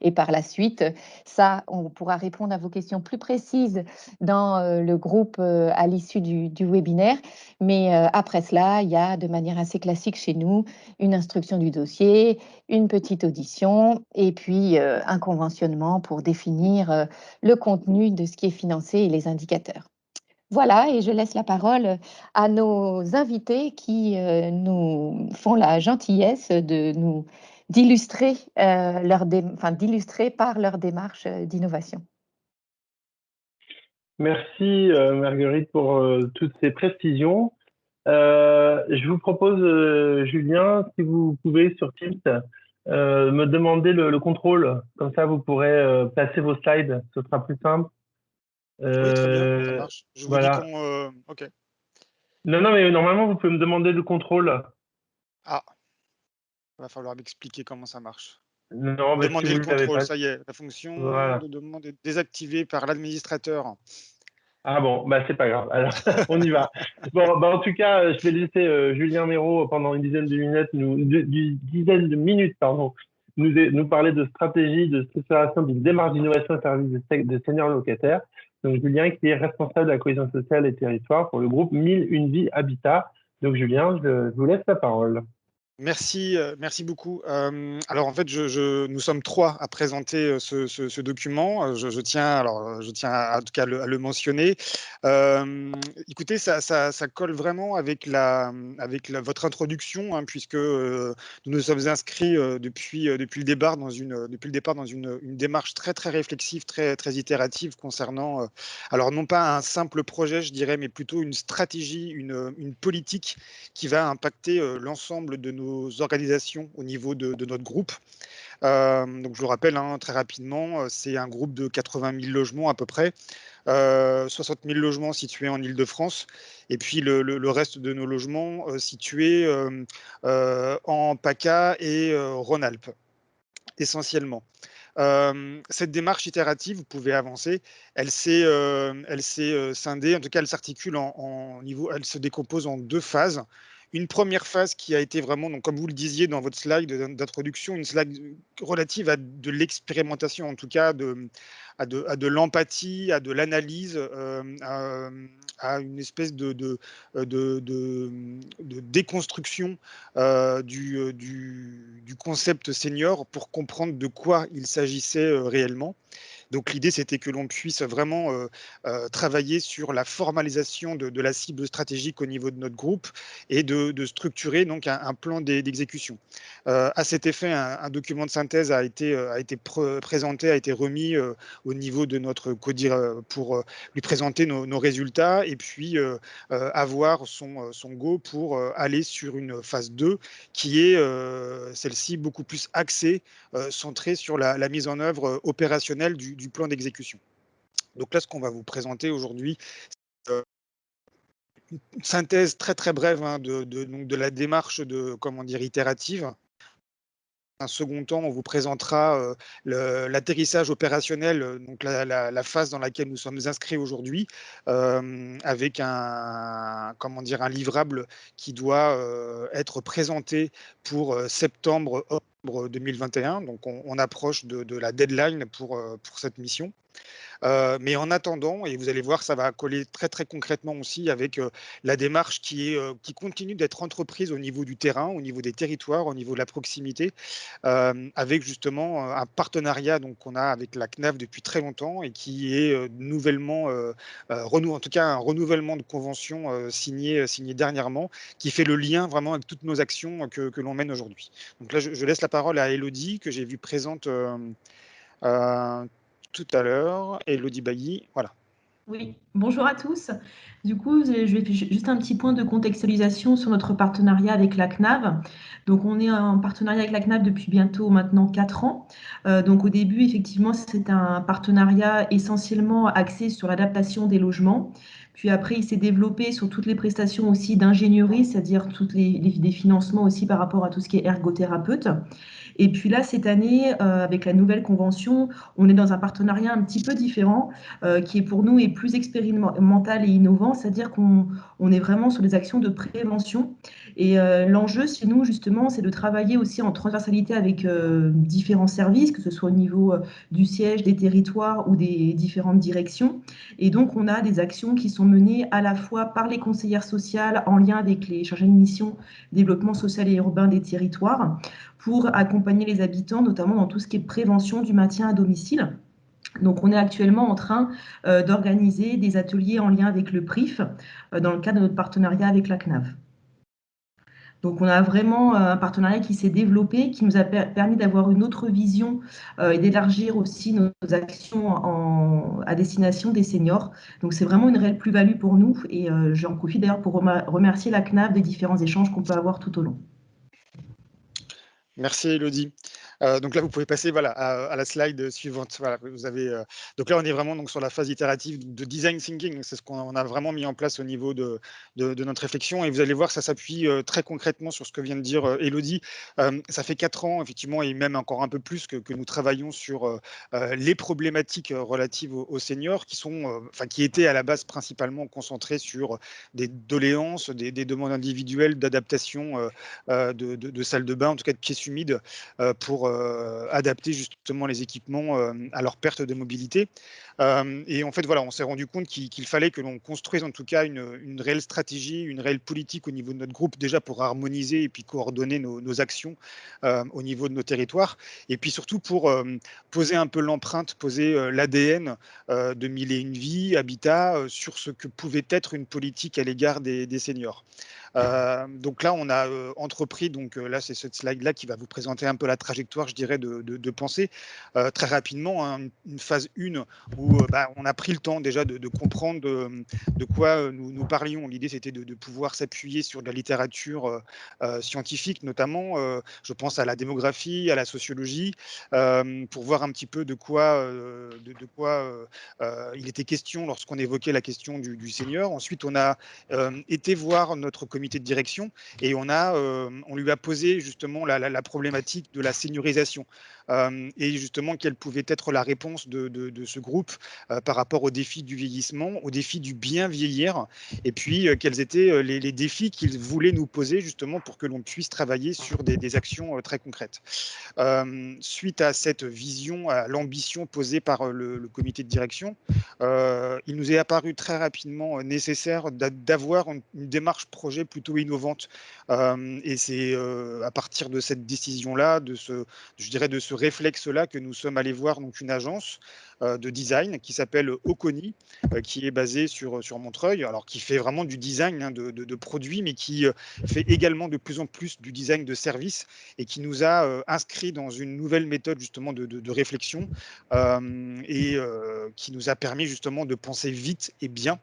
Et par la suite, ça, on pourra répondre à vos questions plus précises dans le groupe à l'issue du webinaire. Mais après cela, il y a de manière assez classique chez nous une instruction du dossier, une petite audition et puis un conventionnement pour définir le contenu de ce qui est financé et les indicateurs. Voilà, et je laisse la parole à nos invités qui nous font la gentillesse de nous d'illustrer d'illustrer par leur démarche d'innovation. Merci Marguerite pour toutes ces précisions. Je vous propose, Julien, si vous pouvez sur Teams, me demander le contrôle. Comme ça, vous pourrez placer vos slides. Ce sera plus simple. Oui, très bien, ça marche. Je vous dis Voilà. quand. Ok. Non, non, mais normalement, vous pouvez me demander le contrôle. Ah, il va falloir m'expliquer comment ça marche. Non, mais si Demander vous le ne le savez contrôle, pas. ça y est, la fonction Voilà. de demande est désactivée par l'administrateur. Ah bon, bah c'est pas grave. Alors, on y va. Bon, bah en tout cas, je vais laisser Julien Méraud pendant une dizaine de minutes, pardon, nous parler de stratégie de structuration d'une démarche d'innovation au service des seniors locataires. Donc Julien, qui est responsable de la cohésion sociale et territoire pour le groupe 1001 Vie Habitat. Donc Julien, je vous laisse la parole. Merci, merci beaucoup. Alors en fait, nous sommes 3 à présenter ce document. Je tiens en tout cas à le mentionner. Écoutez, ça colle vraiment avec votre introduction, hein, puisque nous nous sommes inscrits depuis le départ dans une démarche très très réflexive, très très itérative concernant alors non pas un simple projet, je dirais, mais plutôt une stratégie, une politique qui va impacter l'ensemble de nos organisations au niveau de notre groupe. Donc je vous rappelle, hein, très rapidement, c'est un groupe de 80 000 logements à peu près, 60 000 logements situés en Île-de-France, et puis le reste de nos logements situés en PACA et Rhône-Alpes, essentiellement. Cette démarche itérative, vous pouvez avancer, elle s'est scindée, en tout cas elle s'articule elle se décompose en 2 phases. Une première phase qui a été vraiment, donc, comme vous le disiez dans votre slide d'introduction, une slide relative à de l'expérimentation, en tout cas à de l'empathie, à de l'analyse, à une espèce de déconstruction du concept senior pour comprendre de quoi il s'agissait réellement. Donc l'idée, c'était que l'on puisse vraiment travailler sur la formalisation de la cible stratégique au niveau de notre groupe et de structurer donc un plan d'exécution. À cet effet, un document de synthèse a été présenté, a été remis au niveau de notre codir pour lui présenter nos résultats et puis avoir son go pour aller sur une phase 2 qui est celle-ci beaucoup plus axée, centrée sur la mise en œuvre opérationnelle du plan d'exécution. Donc là, ce qu'on va vous présenter aujourd'hui, c'est une synthèse très très brève, hein, donc de la démarche itérative. Un second temps, on vous présentera l'atterrissage opérationnel, donc la phase dans laquelle nous sommes inscrits aujourd'hui, avec un livrable qui doit être présenté pour septembre-octobre 2021. Donc on approche de la deadline pour cette mission. Mais en attendant, et vous allez voir, ça va coller très très concrètement aussi avec la démarche qui continue d'être entreprise au niveau du terrain, au niveau des territoires, au niveau de la proximité, avec justement un partenariat qu'on a avec la CNAF depuis très longtemps et qui est nouvellement, en tout cas un renouvellement de convention signé dernièrement, qui fait le lien vraiment avec toutes nos actions que l'on mène aujourd'hui. Donc là, je laisse la parole à Elodie, que j'ai vue présente tout à l'heure, Elodie Bailly, voilà. Oui, bonjour à tous. Du coup, je vais faire juste un petit point de contextualisation sur notre partenariat avec la CNAV. Donc, on est en partenariat avec la CNAV depuis bientôt maintenant 4 ans. Donc, au début, effectivement, c'est un partenariat essentiellement axé sur l'adaptation des logements. Puis après, il s'est développé sur toutes les prestations aussi d'ingénierie, c'est-à-dire des financements aussi par rapport à tout ce qui est ergothérapeute. Et puis là, cette année, avec la nouvelle convention, on est dans un partenariat un petit peu différent, qui est pour nous est plus expérimental et innovant, c'est-à-dire qu'on est vraiment sur des actions de prévention. Et l'enjeu chez nous, justement, c'est de travailler aussi en transversalité avec différents services, que ce soit au niveau du siège, des territoires ou des différentes directions. Et donc, on a des actions qui sont menées à la fois par les conseillères sociales en lien avec les chargés de mission développement social et urbain des territoires, pour accompagner les habitants, notamment dans tout ce qui est prévention du maintien à domicile. Donc, on est actuellement en train d'organiser des ateliers en lien avec le PRIF dans le cadre de notre partenariat avec la CNAV. Donc, on a vraiment un partenariat qui s'est développé, qui nous a permis d'avoir une autre vision et d'élargir aussi nos actions à destination des seniors. Donc, c'est vraiment une réelle plus-value pour nous et j'en profite d'ailleurs pour remercier la CNAV des différents échanges qu'on peut avoir tout au long. Merci Elodie. Donc là, vous pouvez passer voilà, à la slide suivante. Voilà, vous avez, donc là, on est vraiment donc, sur la phase itérative de design thinking. C'est ce qu'on a vraiment mis en place au niveau de notre réflexion. Et vous allez voir, ça s'appuie très concrètement sur ce que vient de dire Elodie. Ça fait 4 ans, effectivement, et même encore un peu plus que nous travaillons sur les problématiques relatives aux seniors qui étaient à la base principalement concentrées sur des doléances, des demandes individuelles d'adaptation de salles de bain, en tout cas de pièces humides, pour adapter justement les équipements à leur perte de mobilité. Et en fait, voilà, on s'est rendu compte qu'il fallait que l'on construise en tout cas une réelle stratégie, une réelle politique au niveau de notre groupe, déjà pour harmoniser et puis coordonner nos actions au niveau de nos territoires, et puis surtout pour poser un peu l'empreinte, poser l'ADN de Mille et une vies, Habitat, sur ce que pouvait être une politique à l'égard des seniors. Donc là, on a entrepris, donc là, c'est cette slide-là qui va vous présenter un peu la trajectoire, je dirais, de pensée. Très rapidement, hein, une phase 1 où on a pris le temps déjà de comprendre de quoi nous parlions. L'idée, c'était de pouvoir s'appuyer sur de la littérature scientifique, notamment, je pense à la démographie, à la sociologie, pour voir un petit peu de quoi il était question lorsqu'on évoquait la question du senior. Ensuite, on a été voir notre comité de direction et on lui a posé justement la problématique de la seniorisation et justement quelle pouvait être la réponse de ce groupe par rapport au défi du vieillissement, au défi du bien vieillir, et puis quels étaient les défis qu'il voulait nous poser justement pour que l'on puisse travailler sur des actions très concrètes. Suite à cette vision, à l'ambition posée par le comité de direction, il nous est apparu très rapidement nécessaire d'avoir une démarche projet plutôt innovante. Et c'est à partir de cette décision-là, de ce réflexe-là, que nous sommes allés voir donc, une agence de design qui s'appelle Oconi, qui est basée sur Montreuil, alors qui fait vraiment du design hein, de produits, mais qui fait également de plus en plus du design de services et qui nous a inscrit dans une nouvelle méthode justement de réflexion et qui nous a permis justement de penser vite et bien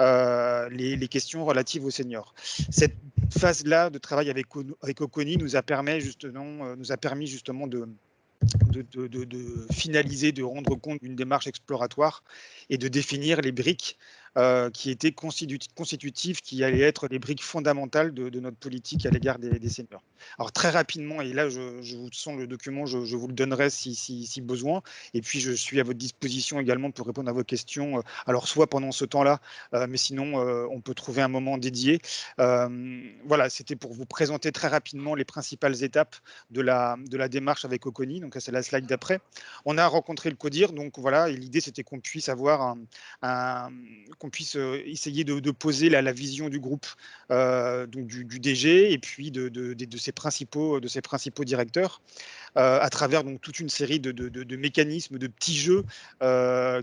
les questions relatives aux seniors. Cette phase-là de travail avec Oconi nous a permis justement de finaliser, de rendre compte d'une démarche exploratoire et de définir les briques qui étaient constitutives, qui allaient être les briques fondamentales de notre politique à l'égard des seniors. Alors très rapidement, et là je vous sens le document, je vous le donnerai si besoin, et puis je suis à votre disposition également pour répondre à vos questions, alors soit pendant ce temps-là, mais sinon on peut trouver un moment dédié. Voilà, c'était pour vous présenter très rapidement les principales étapes de la démarche avec Oconi. Donc c'est la slide d'après. On a rencontré le CODIR, donc voilà, et l'idée c'était qu'on puisse avoir qu'on puisse essayer de poser la vision du groupe, donc du DG et puis de ses principaux directeurs. À travers donc toute une série de mécanismes, de petits jeux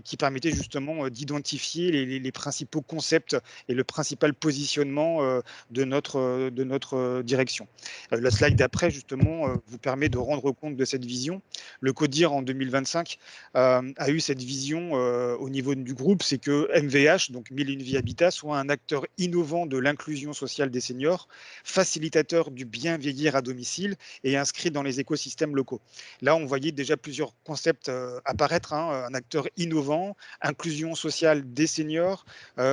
qui permettaient justement d'identifier les principaux concepts et le principal positionnement de notre direction. La slide d'après justement vous permet de rendre compte de cette vision. Le CODIR en 2025 a eu cette vision au niveau du groupe, c'est que MVH, donc 1001 Vie Habitat, soit un acteur innovant de l'inclusion sociale des seniors, facilitateur du bien vieillir à domicile et inscrit dans les écosystèmes locaux. Là, on voyait déjà plusieurs concepts apparaître, un acteur innovant, inclusion sociale des seniors,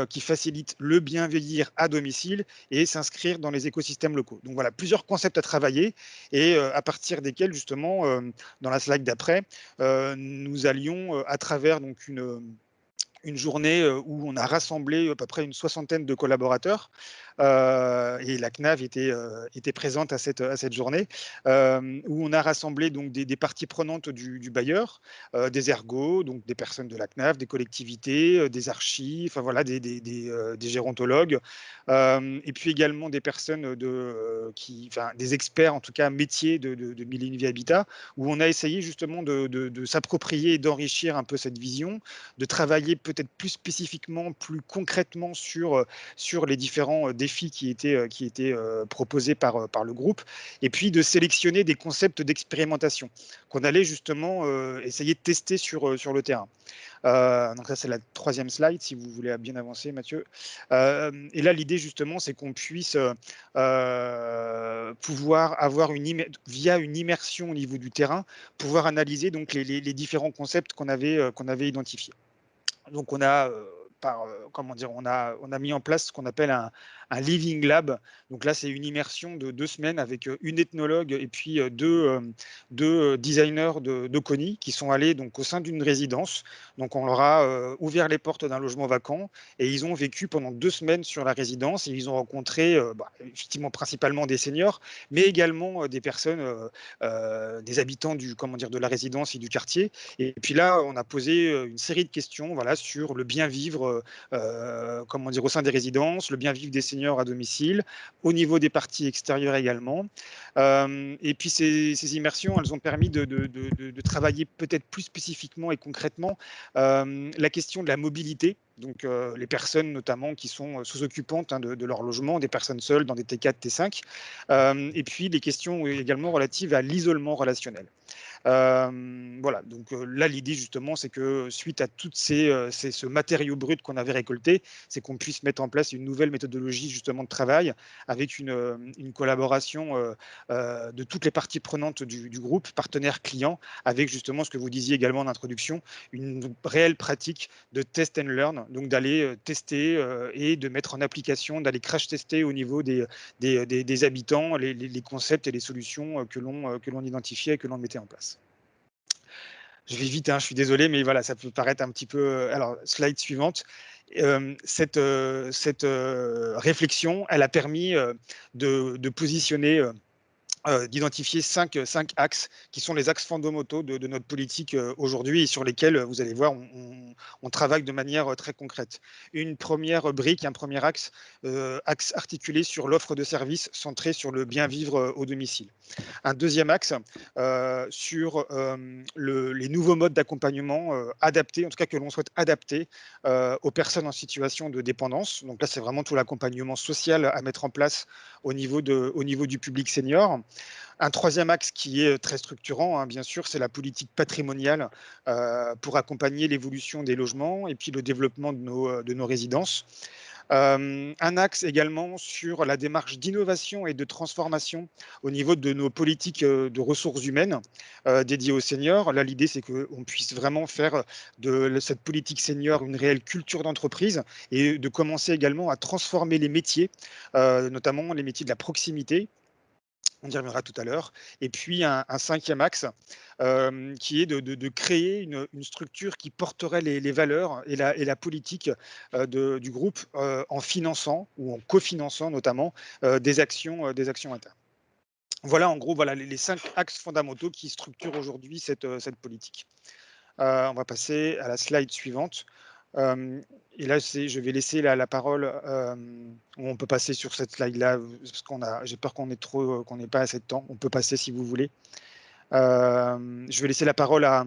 qui facilite le bien vieillir à domicile et s'inscrire dans les écosystèmes locaux. Donc voilà, plusieurs concepts à travailler et à partir desquels, justement, dans la slide d'après, nous allions à travers donc une journée où on a rassemblé à peu près une soixantaine de collaborateurs et la CNAV était présente à cette journée où on a rassemblé donc des parties prenantes du bailleur, des ergos, donc des personnes de la CNAV, des collectivités, des archives, enfin voilà, des gérontologues et puis également des personnes des experts en tout cas métiers de 1001 Vie Habitat, où on a essayé justement de s'approprier et d'enrichir un peu cette vision, de travailler peut-être plus spécifiquement, plus concrètement sur les différents défis qui étaient proposés par le groupe, et puis de sélectionner des concepts d'expérimentation qu'on allait justement essayer de tester sur le terrain. Donc ça, c'est la troisième slide, si vous voulez bien avancer, Mathieu. Et là, l'idée, justement, c'est qu'on puisse pouvoir avoir via une immersion au niveau du terrain, pouvoir analyser donc les différents concepts qu'on avait identifiés. Donc on a on a mis en place ce qu'on appelle un living lab. Donc là, c'est une immersion de 2 semaines avec une ethnologue et puis deux designers de Kony qui sont allés donc au sein d'une résidence. Donc on leur a ouvert les portes d'un logement vacant et ils ont vécu pendant 2 semaines sur la résidence et ils ont rencontré effectivement principalement des seniors, mais également des personnes, des habitants de la résidence et du quartier. Et puis là, on a posé une série de questions, voilà, sur le bien vivre, au sein des résidences, le bien vivre des seniors à domicile, au niveau des parties extérieures également. Et puis ces immersions, elles ont permis de travailler peut-être plus spécifiquement et concrètement la question de la mobilité. Donc les personnes notamment qui sont sous-occupantes de leur logement, des personnes seules dans des T4, T5, et puis les questions également relatives à l'isolement relationnel. Voilà, donc là, l'idée justement, c'est que suite à tout ce matériau brut qu'on avait récolté, c'est qu'on puisse mettre en place une nouvelle méthodologie justement de travail avec une collaboration de toutes les parties prenantes du groupe, partenaires clients, avec justement ce que vous disiez également en introduction, une réelle pratique de test and learn, donc d'aller tester et de mettre en application, d'aller crash tester au niveau des habitants les concepts et les solutions que l'on identifiait et que l'on mettait en place. Je vais vite, je suis désolé, mais voilà, ça peut paraître un petit peu. Alors, slide suivante. Cette réflexion, elle a permis de positionner, d'identifier 5 axes qui sont les axes fondamentaux de notre politique aujourd'hui et sur lesquels, vous allez voir, on travaille de manière très concrète. Une première brique, un premier axe articulé sur l'offre de services centré sur le bien vivre au domicile. Un deuxième axe sur les nouveaux modes d'accompagnement adaptés, en tout cas que l'on souhaite adapter aux personnes en situation de dépendance. Donc là, c'est vraiment tout l'accompagnement social à mettre en place au niveau du public senior. Un troisième axe qui est très structurant, bien sûr, c'est la politique patrimoniale pour accompagner l'évolution des logements et puis le développement de nos résidences. Un axe également sur la démarche d'innovation et de transformation au niveau de nos politiques de ressources humaines dédiées aux seniors. Là, l'idée, c'est qu'on puisse vraiment faire de cette politique senior une réelle culture d'entreprise et de commencer également à transformer les métiers, notamment les métiers de la proximité. On y reviendra tout à l'heure. Et puis un cinquième axe qui est de créer une structure qui porterait les valeurs et la politique du groupe en finançant ou en cofinançant notamment des actions internes. Voilà en gros les 5 axes fondamentaux qui structurent aujourd'hui cette politique. On va passer à la slide suivante. Et là, je vais laisser la parole. On peut passer sur cette slide-là, parce j'ai peur qu'on n'ait pas assez de temps. On peut passer si vous voulez. Je vais laisser la parole à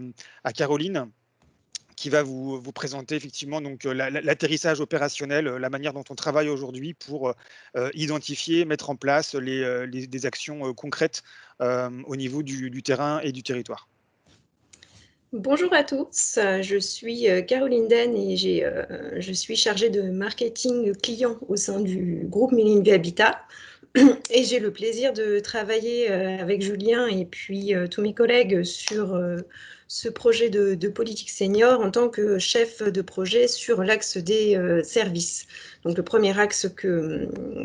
Caroline, qui va vous présenter effectivement donc l'atterrissage opérationnel, la manière dont on travaille aujourd'hui pour identifier, mettre en place des actions concrètes au niveau du terrain et du territoire. Bonjour à tous, je suis Caroline Den et je suis chargée de marketing client au sein du groupe Millenvie Habitat. Et j'ai le plaisir de travailler avec Julien et puis tous mes collègues sur ce projet de politique senior en tant que chef de projet sur l'axe des services. Donc le premier axe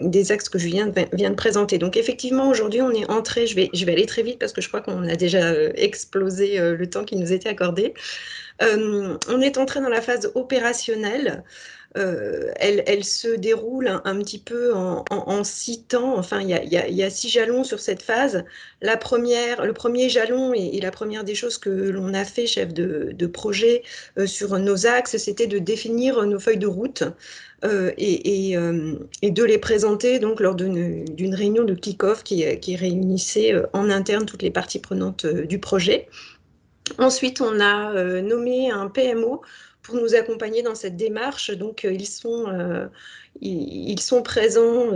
des axes que Julien vient de présenter. Donc effectivement, aujourd'hui, on est entré, je vais aller très vite parce que je crois qu'on a déjà explosé le temps qui nous était accordé. On est entré dans la phase opérationnelle. Elle se déroule un petit peu en 6 temps. Enfin, il y a 6 jalons sur cette phase. Le premier jalon et la première des choses que l'on a fait, chef de projet, sur nos axes, c'était de définir nos feuilles de route et de les présenter donc lors d'une réunion de kick-off qui réunissait en interne toutes les parties prenantes du projet. Ensuite, on a nommé un PMO pour nous accompagner dans cette démarche. Donc, ils sont présents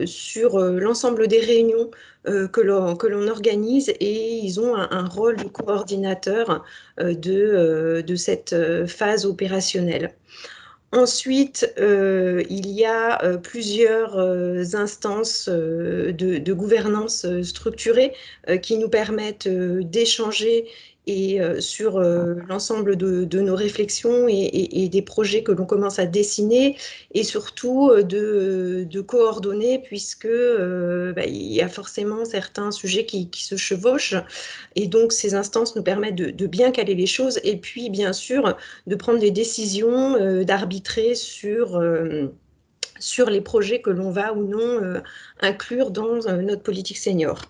sur l'ensemble des réunions que l'on organise et ils ont un rôle de coordinateur de cette phase opérationnelle. Ensuite, il y a plusieurs instances de gouvernance structurée qui nous permettent d'échanger et sur l'ensemble de nos réflexions et des projets que l'on commence à dessiner et surtout de coordonner puisque il y a forcément certains sujets qui se chevauchent et donc ces instances nous permettent de bien caler les choses et puis bien sûr de prendre des décisions, d'arbitrer sur les projets que l'on va ou non inclure dans notre politique senior.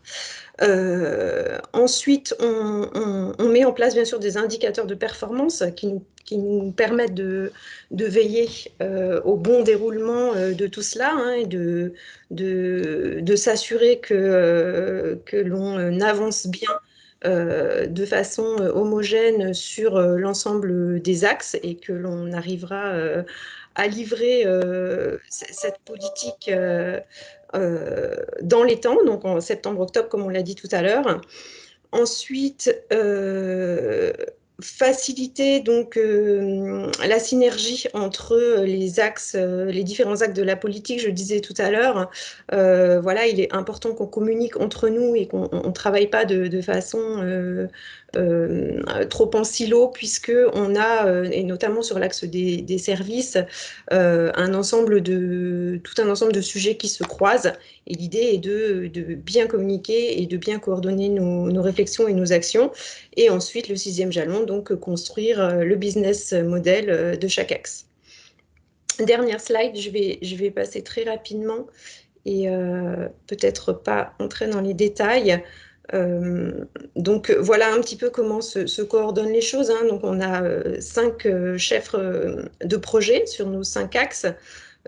Ensuite, on met en place bien sûr des indicateurs de performance qui nous permettent de veiller au bon déroulement de tout cela et de s'assurer que l'on avance bien de façon homogène sur l'ensemble des axes et que l'on arrivera à livrer cette politique dans les temps, donc en septembre-octobre, comme on l'a dit tout à l'heure. Ensuite, faciliter donc la synergie entre les différents axes de la politique. Je le disais tout à l'heure, voilà, il est important qu'on communique entre nous et qu'on ne travaille pas de façon trop en silo, puisqu'on a, et notamment sur l'axe des services, tout un ensemble de sujets qui se croisent. Et l'idée est de bien communiquer et de bien coordonner nos réflexions et nos actions. Et ensuite, le 6e jalon, donc construire le business model de chaque axe. Dernière slide, je vais passer très rapidement et peut-être pas entrer dans les détails. Donc voilà un petit peu comment se coordonnent les choses. Donc on a 5 chefs de projet sur nos 5 axes.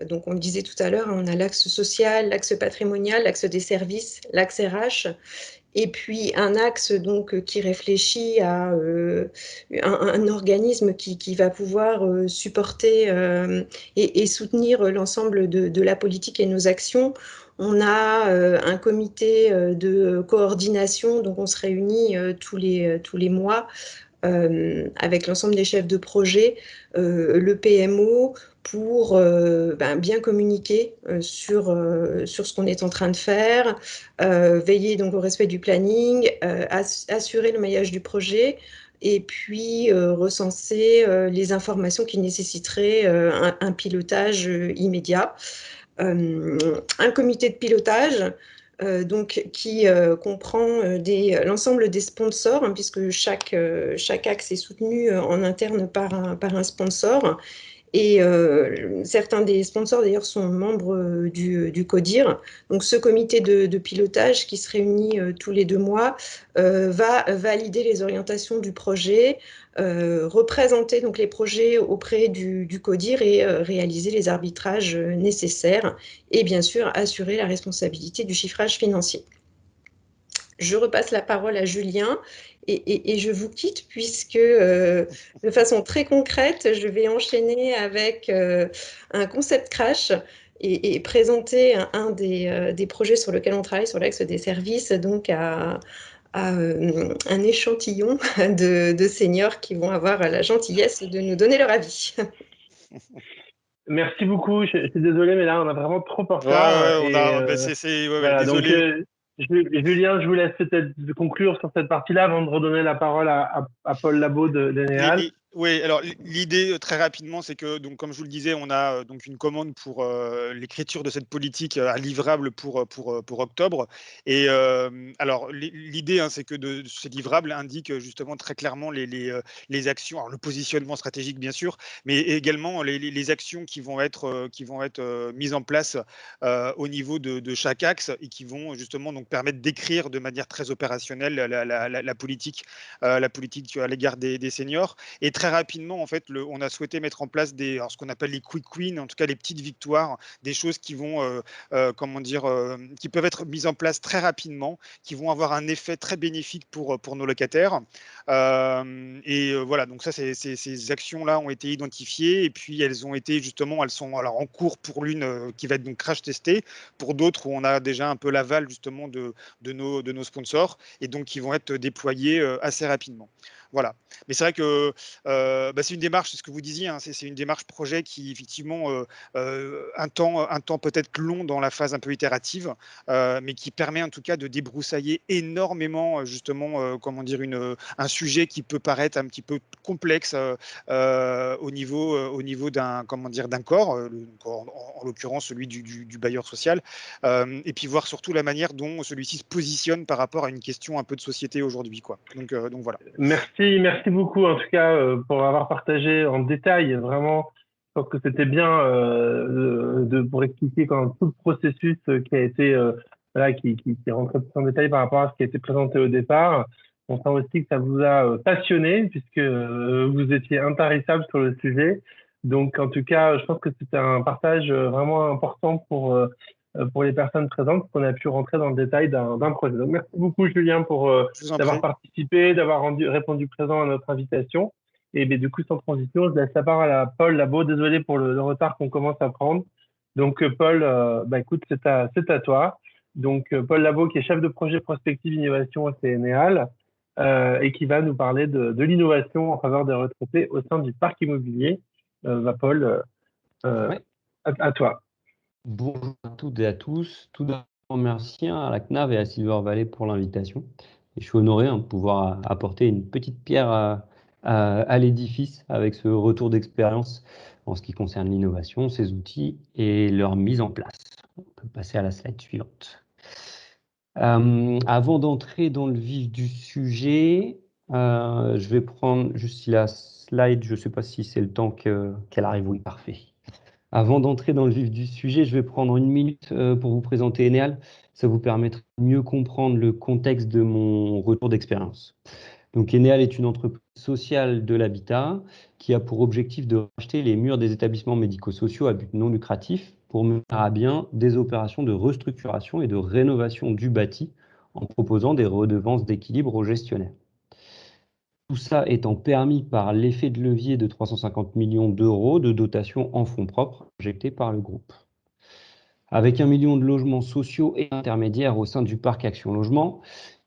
Donc on le disait tout à l'heure, on a l'axe social, l'axe patrimonial, l'axe des services, l'axe RH, et puis un axe donc qui réfléchit à un organisme qui va pouvoir supporter et soutenir l'ensemble de la politique et nos actions. On a un comité de coordination, donc on se réunit tous les mois avec l'ensemble des chefs de projet, le PMO, pour bien communiquer sur ce qu'on est en train de faire, veiller donc au respect du planning, assurer le maillage du projet, et puis recenser les informations qui nécessiteraient un pilotage immédiat. Un comité de pilotage donc, qui comprend l'ensemble des sponsors, puisque chaque axe est soutenu en interne par un sponsor. Et certains des sponsors, d'ailleurs, sont membres du CODIR. Donc, ce comité de pilotage qui se réunit tous les 2 mois va valider les orientations du projet, représenter donc les projets auprès du CODIR et réaliser les arbitrages nécessaires et bien sûr assurer la responsabilité du chiffrage financier. Je repasse la parole à Julien et je vous quitte puisque de façon très concrète, je vais enchaîner avec un concept crash et présenter un des projets sur lequel on travaille sur l'axe des services, donc à un échantillon de seniors qui vont avoir la gentillesse de nous donner leur avis. Merci beaucoup. Je suis désolé, mais là, on a vraiment trop en Ouais, retard. on a, Voilà, donc, désolé. Julien, je vous laisse peut-être conclure sur cette partie-là avant de redonner la parole à Paul Labo d'Eneal. Oui, alors l'idée très rapidement, c'est que, donc, comme je vous le disais, on a donc une commande pour l'écriture de cette politique à livrable pour octobre. Et alors l'idée, c'est que ces livrables indiquent justement très clairement les actions, alors le positionnement stratégique bien sûr, mais également les actions qui vont être mises en place au niveau de chaque axe et qui vont justement donc permettre d'écrire de manière très opérationnelle la politique à l'égard des seniors. Et très rapidement, en fait, on a souhaité mettre en place ce qu'on appelle les quick wins, en tout cas les petites victoires, des choses qui vont, qui peuvent être mises en place très rapidement, qui vont avoir un effet très bénéfique pour nos locataires. Voilà, donc ça, ces actions-là ont été identifiées et puis elles sont alors en cours pour l'une qui va être donc crash testée, pour d'autres où on a déjà un peu l'aval justement de nos sponsors et donc qui vont être déployées assez rapidement. Voilà. Mais c'est vrai que c'est une démarche, c'est ce que vous disiez, c'est une démarche projet qui effectivement un temps peut-être long dans la phase un peu itérative, mais qui permet en tout cas de débroussailler énormément justement un sujet qui peut paraître un petit peu complexe au niveau d'un corps, en l'occurrence celui du bailleur social, et puis voir surtout la manière dont celui-ci se positionne par rapport à une question un peu de société aujourd'hui, quoi. Donc voilà. Merci beaucoup en tout cas pour avoir partagé en détail. Vraiment, je pense que c'était bien pour expliquer tout le processus qui a été qui est rentré plus en détail par rapport à ce qui a été présenté au départ. On sent aussi que ça vous a passionné puisque vous étiez intarissable sur le sujet. Donc en tout cas, je pense que c'était un partage vraiment important pour les personnes présentes, qu'on a pu rentrer dans le détail d'un projet. Donc, merci beaucoup, Julien, pour d'avoir participé, d'avoir répondu présent à notre invitation. Et bien, du coup, sans transition, je laisse la parole à Paul Labo. Désolé pour le retard qu'on commence à prendre. Donc, Paul, écoute, c'est à toi. Donc, Paul Labo, qui est chef de projet prospective innovation au CNEAL, et qui va nous parler de l'innovation en faveur des retraités au sein du parc immobilier. Paul, à toi. Bonjour à toutes et à tous. Tout d'abord, merci à la CNAV et à Silver Valley pour l'invitation. Et je suis honoré de pouvoir apporter une petite pierre à l'édifice avec ce retour d'expérience en ce qui concerne l'innovation, ses outils et leur mise en place. On peut passer à la slide suivante. Avant d'entrer dans le vif du sujet, je vais prendre juste la slide, je ne sais pas si c'est le temps qu'elle arrive. Oui, parfait. Avant d'entrer dans le vif du sujet, je vais prendre 1 minute pour vous présenter Eneal. Ça vous permettra de mieux comprendre le contexte de mon retour d'expérience. Donc Eneal est une entreprise sociale de l'habitat qui a pour objectif de racheter les murs des établissements médico-sociaux à but non lucratif pour mener à bien des opérations de restructuration et de rénovation du bâti en proposant des redevances d'équilibre aux gestionnaires. Tout ça étant permis par l'effet de levier de 350 millions d'euros de dotation en fonds propres injectés par le groupe. Avec 1 million de logements sociaux et intermédiaires au sein du parc Action Logement,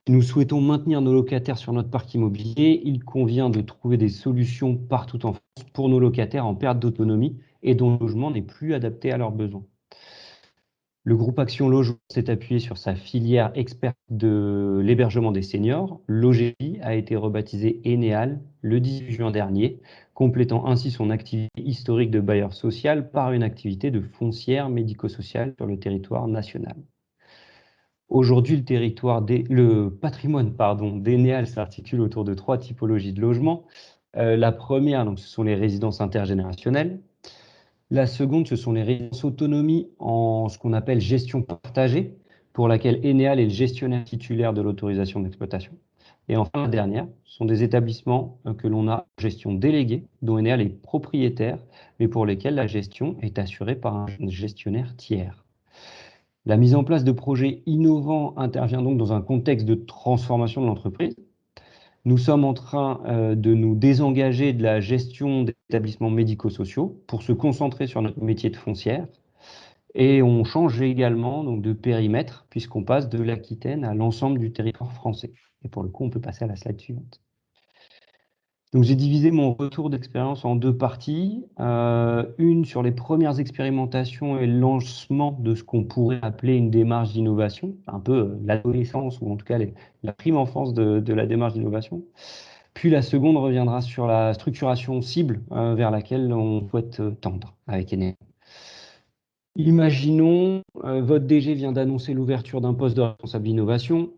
si nous souhaitons maintenir nos locataires sur notre parc immobilier, il convient de trouver des solutions partout en France pour nos locataires en perte d'autonomie et dont le logement n'est plus adapté à leurs besoins. Le groupe Action Logement s'est appuyé sur sa filière experte de l'hébergement des seniors. L'OGI a été rebaptisé Eneal le 18 juin dernier, complétant ainsi son activité historique de bailleur social par une activité de foncière médico-sociale sur le territoire national. Aujourd'hui, le patrimoine d'Eneal s'articule autour de 3 typologies de logements. La première, ce sont les résidences intergénérationnelles. La seconde, ce sont les résidences autonomie en ce qu'on appelle gestion partagée, pour laquelle Eneal est le gestionnaire titulaire de l'autorisation d'exploitation. Et enfin, la dernière, ce sont des établissements que l'on a en gestion déléguée, dont Eneal est propriétaire, mais pour lesquels la gestion est assurée par un gestionnaire tiers. La mise en place de projets innovants intervient donc dans un contexte de transformation de l'entreprise. Nous sommes en train de nous désengager de la gestion des établissements médico-sociaux pour se concentrer sur notre métier de foncière. Et on change également donc, de périmètre, puisqu'on passe de l'Aquitaine à l'ensemble du territoire français. Et pour le coup, on peut passer à la slide suivante. Donc j'ai divisé mon retour d'expérience en deux parties. Une sur les premières expérimentations et le lancement de ce qu'on pourrait appeler une démarche d'innovation, un peu l'adolescence ou en tout cas la prime enfance de la démarche d'innovation. Puis la seconde reviendra sur la structuration cible vers laquelle on souhaite tendre avec Eneal. Imaginons, votre DG vient d'annoncer l'ouverture d'un poste de responsable d'innovation.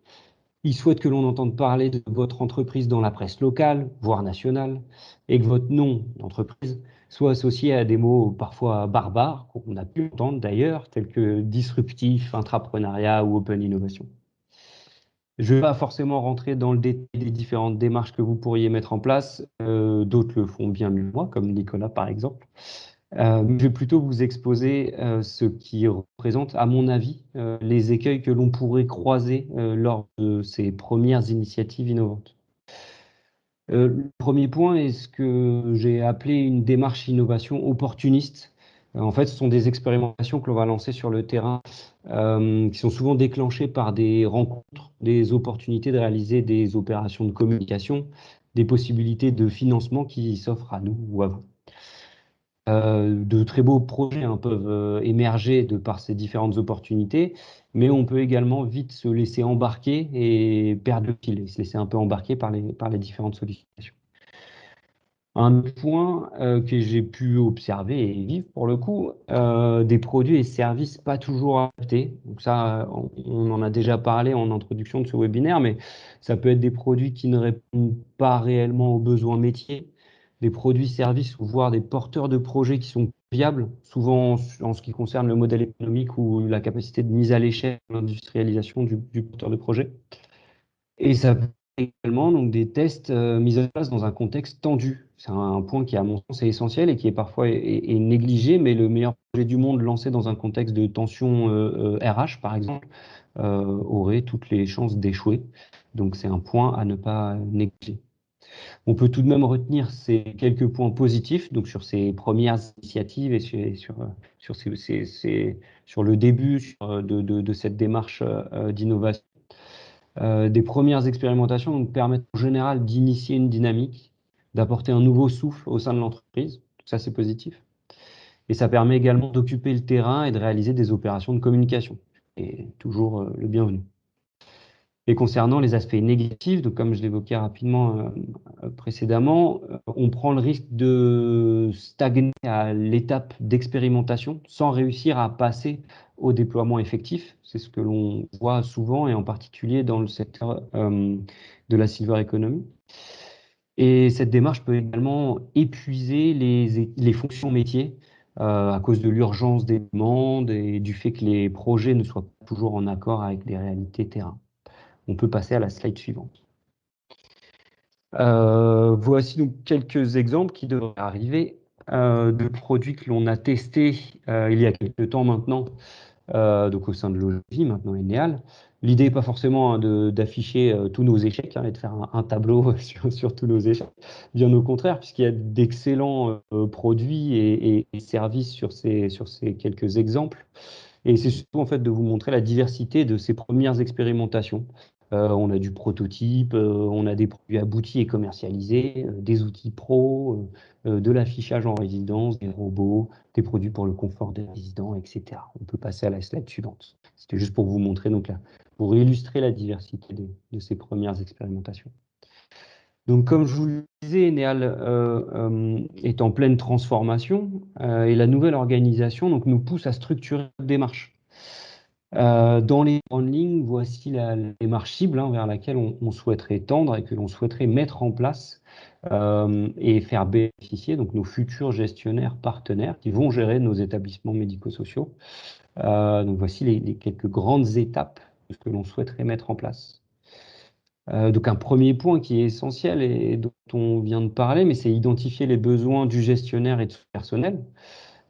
Il souhaite que l'on entende parler de votre entreprise dans la presse locale, voire nationale, et que votre nom d'entreprise soit associé à des mots parfois barbares, qu'on a pu entendre d'ailleurs, tels que disruptif, intrapreneuriat ou open innovation. Je ne vais pas forcément rentrer dans le détail des différentes démarches que vous pourriez mettre en place. D'autres le font bien mieux que moi, comme Nicolas par exemple. Je vais plutôt vous exposer ce qui représente, à mon avis, les écueils que l'on pourrait croiser lors de ces premières initiatives innovantes. Le premier point est ce que j'ai appelé une démarche innovation opportuniste. En fait, ce sont des expérimentations que l'on va lancer sur le terrain qui sont souvent déclenchées par des rencontres, des opportunités de réaliser des opérations de communication, des possibilités de financement qui s'offrent à nous ou à vous. De très beaux projets peuvent émerger de par ces différentes opportunités, mais on peut également vite se laisser embarquer et perdre le fil, et se laisser un peu embarquer par les différentes sollicitations. Un autre point que j'ai pu observer et vivre pour le coup, des produits et services pas toujours adaptés. Donc ça, on en a déjà parlé en introduction de ce webinaire, mais ça peut être des produits qui ne répondent pas réellement aux besoins métiers, des produits, services ou voire des porteurs de projets qui sont viables, souvent en ce qui concerne le modèle économique ou la capacité de mise à l'échelle de l'industrialisation du porteur de projet. Et ça peut également donc, des tests mis en place dans un contexte tendu. C'est un point qui, à mon sens, est essentiel et qui est parfois est négligé, mais le meilleur projet du monde lancé dans un contexte de tension RH, par exemple, aurait toutes les chances d'échouer. Donc c'est un point à ne pas négliger. On peut tout de même retenir ces quelques points positifs donc sur ces premières initiatives et sur le début de cette démarche d'innovation. Des premières expérimentations donc, permettent en général d'initier une dynamique, d'apporter un nouveau souffle au sein de l'entreprise. Tout ça, c'est positif. Et ça permet également d'occuper le terrain et de réaliser des opérations de communication. Et toujours le bienvenu. Et concernant les aspects négatifs, donc comme je l'évoquais rapidement précédemment, on prend le risque de stagner à l'étape d'expérimentation sans réussir à passer au déploiement effectif. C'est ce que l'on voit souvent et en particulier dans le secteur de la silver economy. Et cette démarche peut également épuiser les fonctions métiers à cause de l'urgence des demandes et du fait que les projets ne soient pas toujours en accord avec des réalités terrain. On peut passer à la slide suivante. Voici donc quelques exemples qui devraient arriver de produits que l'on a testés il y a quelques temps maintenant, donc au sein de Logivie, maintenant Eneal. L'idée n'est pas forcément d'afficher tous nos échecs et de faire un tableau sur tous nos échecs. Bien au contraire, puisqu'il y a d'excellents produits et services sur ces quelques exemples. Et c'est surtout en fait de vous montrer la diversité de ces premières expérimentations. On a du prototype, on a des produits aboutis et commercialisés, des outils pro, de l'affichage en résidence, des robots, des produits pour le confort des résidents, etc. On peut passer à la slide suivante. C'était juste pour vous montrer, donc là, pour illustrer la diversité de ces premières expérimentations. Donc, comme je vous le disais, Eneal est en pleine transformation et la nouvelle organisation donc, nous pousse à structurer notre démarche. Dans les grandes lignes, voici la démarche cible vers laquelle on souhaiterait tendre et que l'on souhaiterait mettre en place et faire bénéficier donc nos futurs gestionnaires partenaires qui vont gérer nos établissements médico-sociaux. Donc voici les quelques grandes étapes de ce que l'on souhaiterait mettre en place. Donc un premier point qui est essentiel et dont on vient de parler, mais c'est identifier les besoins du gestionnaire et de son personnel,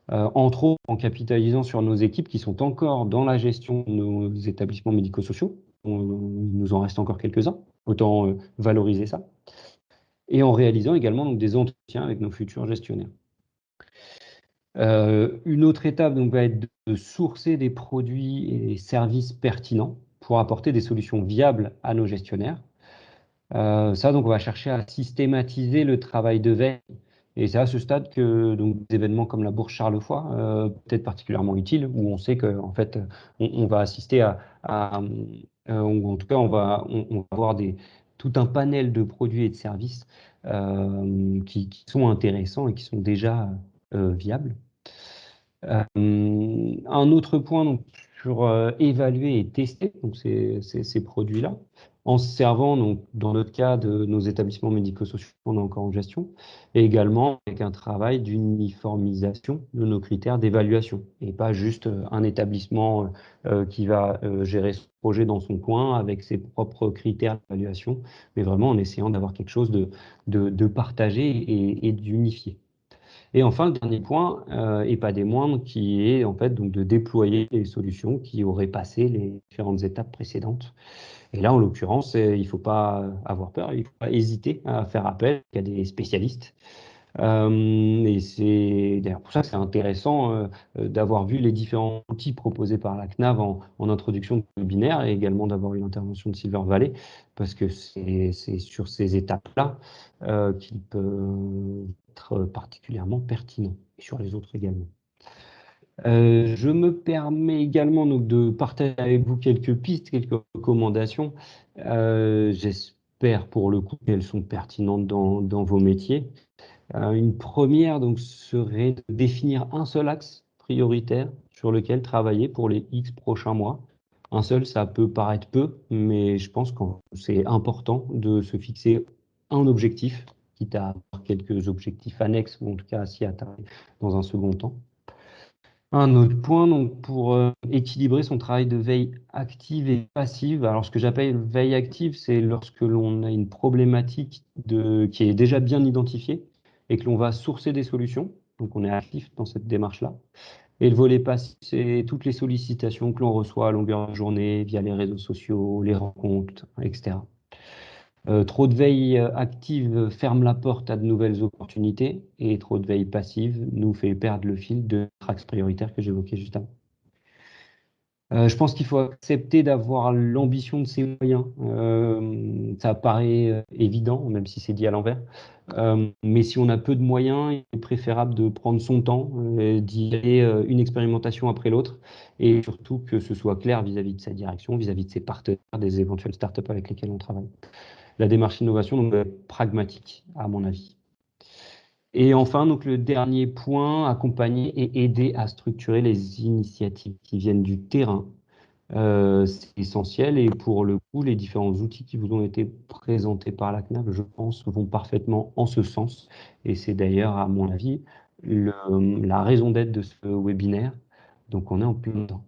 entre autres en capitalisant sur nos équipes qui sont encore dans la gestion de nos établissements médico-sociaux. Il nous en reste encore quelques-uns, autant valoriser ça. Et en réalisant également donc, des entretiens avec nos futurs gestionnaires. Une autre étape donc, va être de sourcer des produits et des services pertinents pour apporter des solutions viables à nos gestionnaires. Ça, donc, on va chercher à systématiser le travail de veille. Et c'est à ce stade que donc, des événements comme la Bourse Charles-Foy peut être particulièrement utiles, où on sait qu'en fait, on va assister ou en tout cas, on va avoir tout un panel de produits et de services qui sont intéressants et qui sont déjà viables. Un autre point donc, sur évaluer et tester donc, ces produits-là, en se servant, donc, dans notre cas, de nos établissements médico-sociaux qu'on a encore en gestion, et également avec un travail d'uniformisation de nos critères d'évaluation, et pas juste un établissement qui va gérer ce projet dans son coin avec ses propres critères d'évaluation, mais vraiment en essayant d'avoir quelque chose de partagé et d'unifié. Et enfin, le dernier point, et pas des moindres, qui est en fait donc de déployer les solutions qui auraient passé les différentes étapes précédentes. Et là, en l'occurrence, il ne faut pas avoir peur, il ne faut pas hésiter à faire appel à des spécialistes. Et c'est d'ailleurs pour ça que c'est intéressant d'avoir vu les différents outils proposés par la CNAV en introduction de webinaire et également d'avoir une intervention de Silver Valley, parce que c'est sur ces étapes-là qu'il peut être particulièrement pertinent, et sur les autres également. Je me permets également donc, de partager avec vous quelques pistes, quelques recommandations. J'espère pour le coup qu'elles sont pertinentes dans vos métiers. Une première donc, serait de définir un seul axe prioritaire sur lequel travailler pour les X prochains mois. Un seul, ça peut paraître peu, mais je pense que c'est important de se fixer un objectif, quitte à avoir quelques objectifs annexes, ou en tout cas à s'y attarder dans un second temps. Un autre point, donc, pour équilibrer son travail de veille active et passive. Alors, ce que j'appelle veille active, c'est lorsque l'on a une problématique qui est déjà bien identifiée et que l'on va sourcer des solutions. Donc, on est actif dans cette démarche-là. Et le volet passif, c'est toutes les sollicitations que l'on reçoit à longueur de journée via les réseaux sociaux, les rencontres, etc. Trop de veille active ferme la porte à de nouvelles opportunités et trop de veille passive nous fait perdre le fil de l'axe prioritaire que j'évoquais juste avant. Je pense qu'il faut accepter d'avoir l'ambition de ses moyens. Ça paraît évident, même si c'est dit à l'envers. Mais si on a peu de moyens, il est préférable de prendre son temps, d'y aller une expérimentation après l'autre, et surtout que ce soit clair vis-à-vis de sa direction, vis-à-vis de ses partenaires, des éventuelles startups avec lesquelles on travaille. La démarche innovation donc, est pragmatique, à mon avis. Et enfin, donc, le dernier point, accompagner et aider à structurer les initiatives qui viennent du terrain. C'est essentiel et pour le coup, les différents outils qui vous ont été présentés par la CNAV, je pense, vont parfaitement en ce sens. Et c'est d'ailleurs, à mon avis, la raison d'être de ce webinaire. Donc, on est en plein dedans.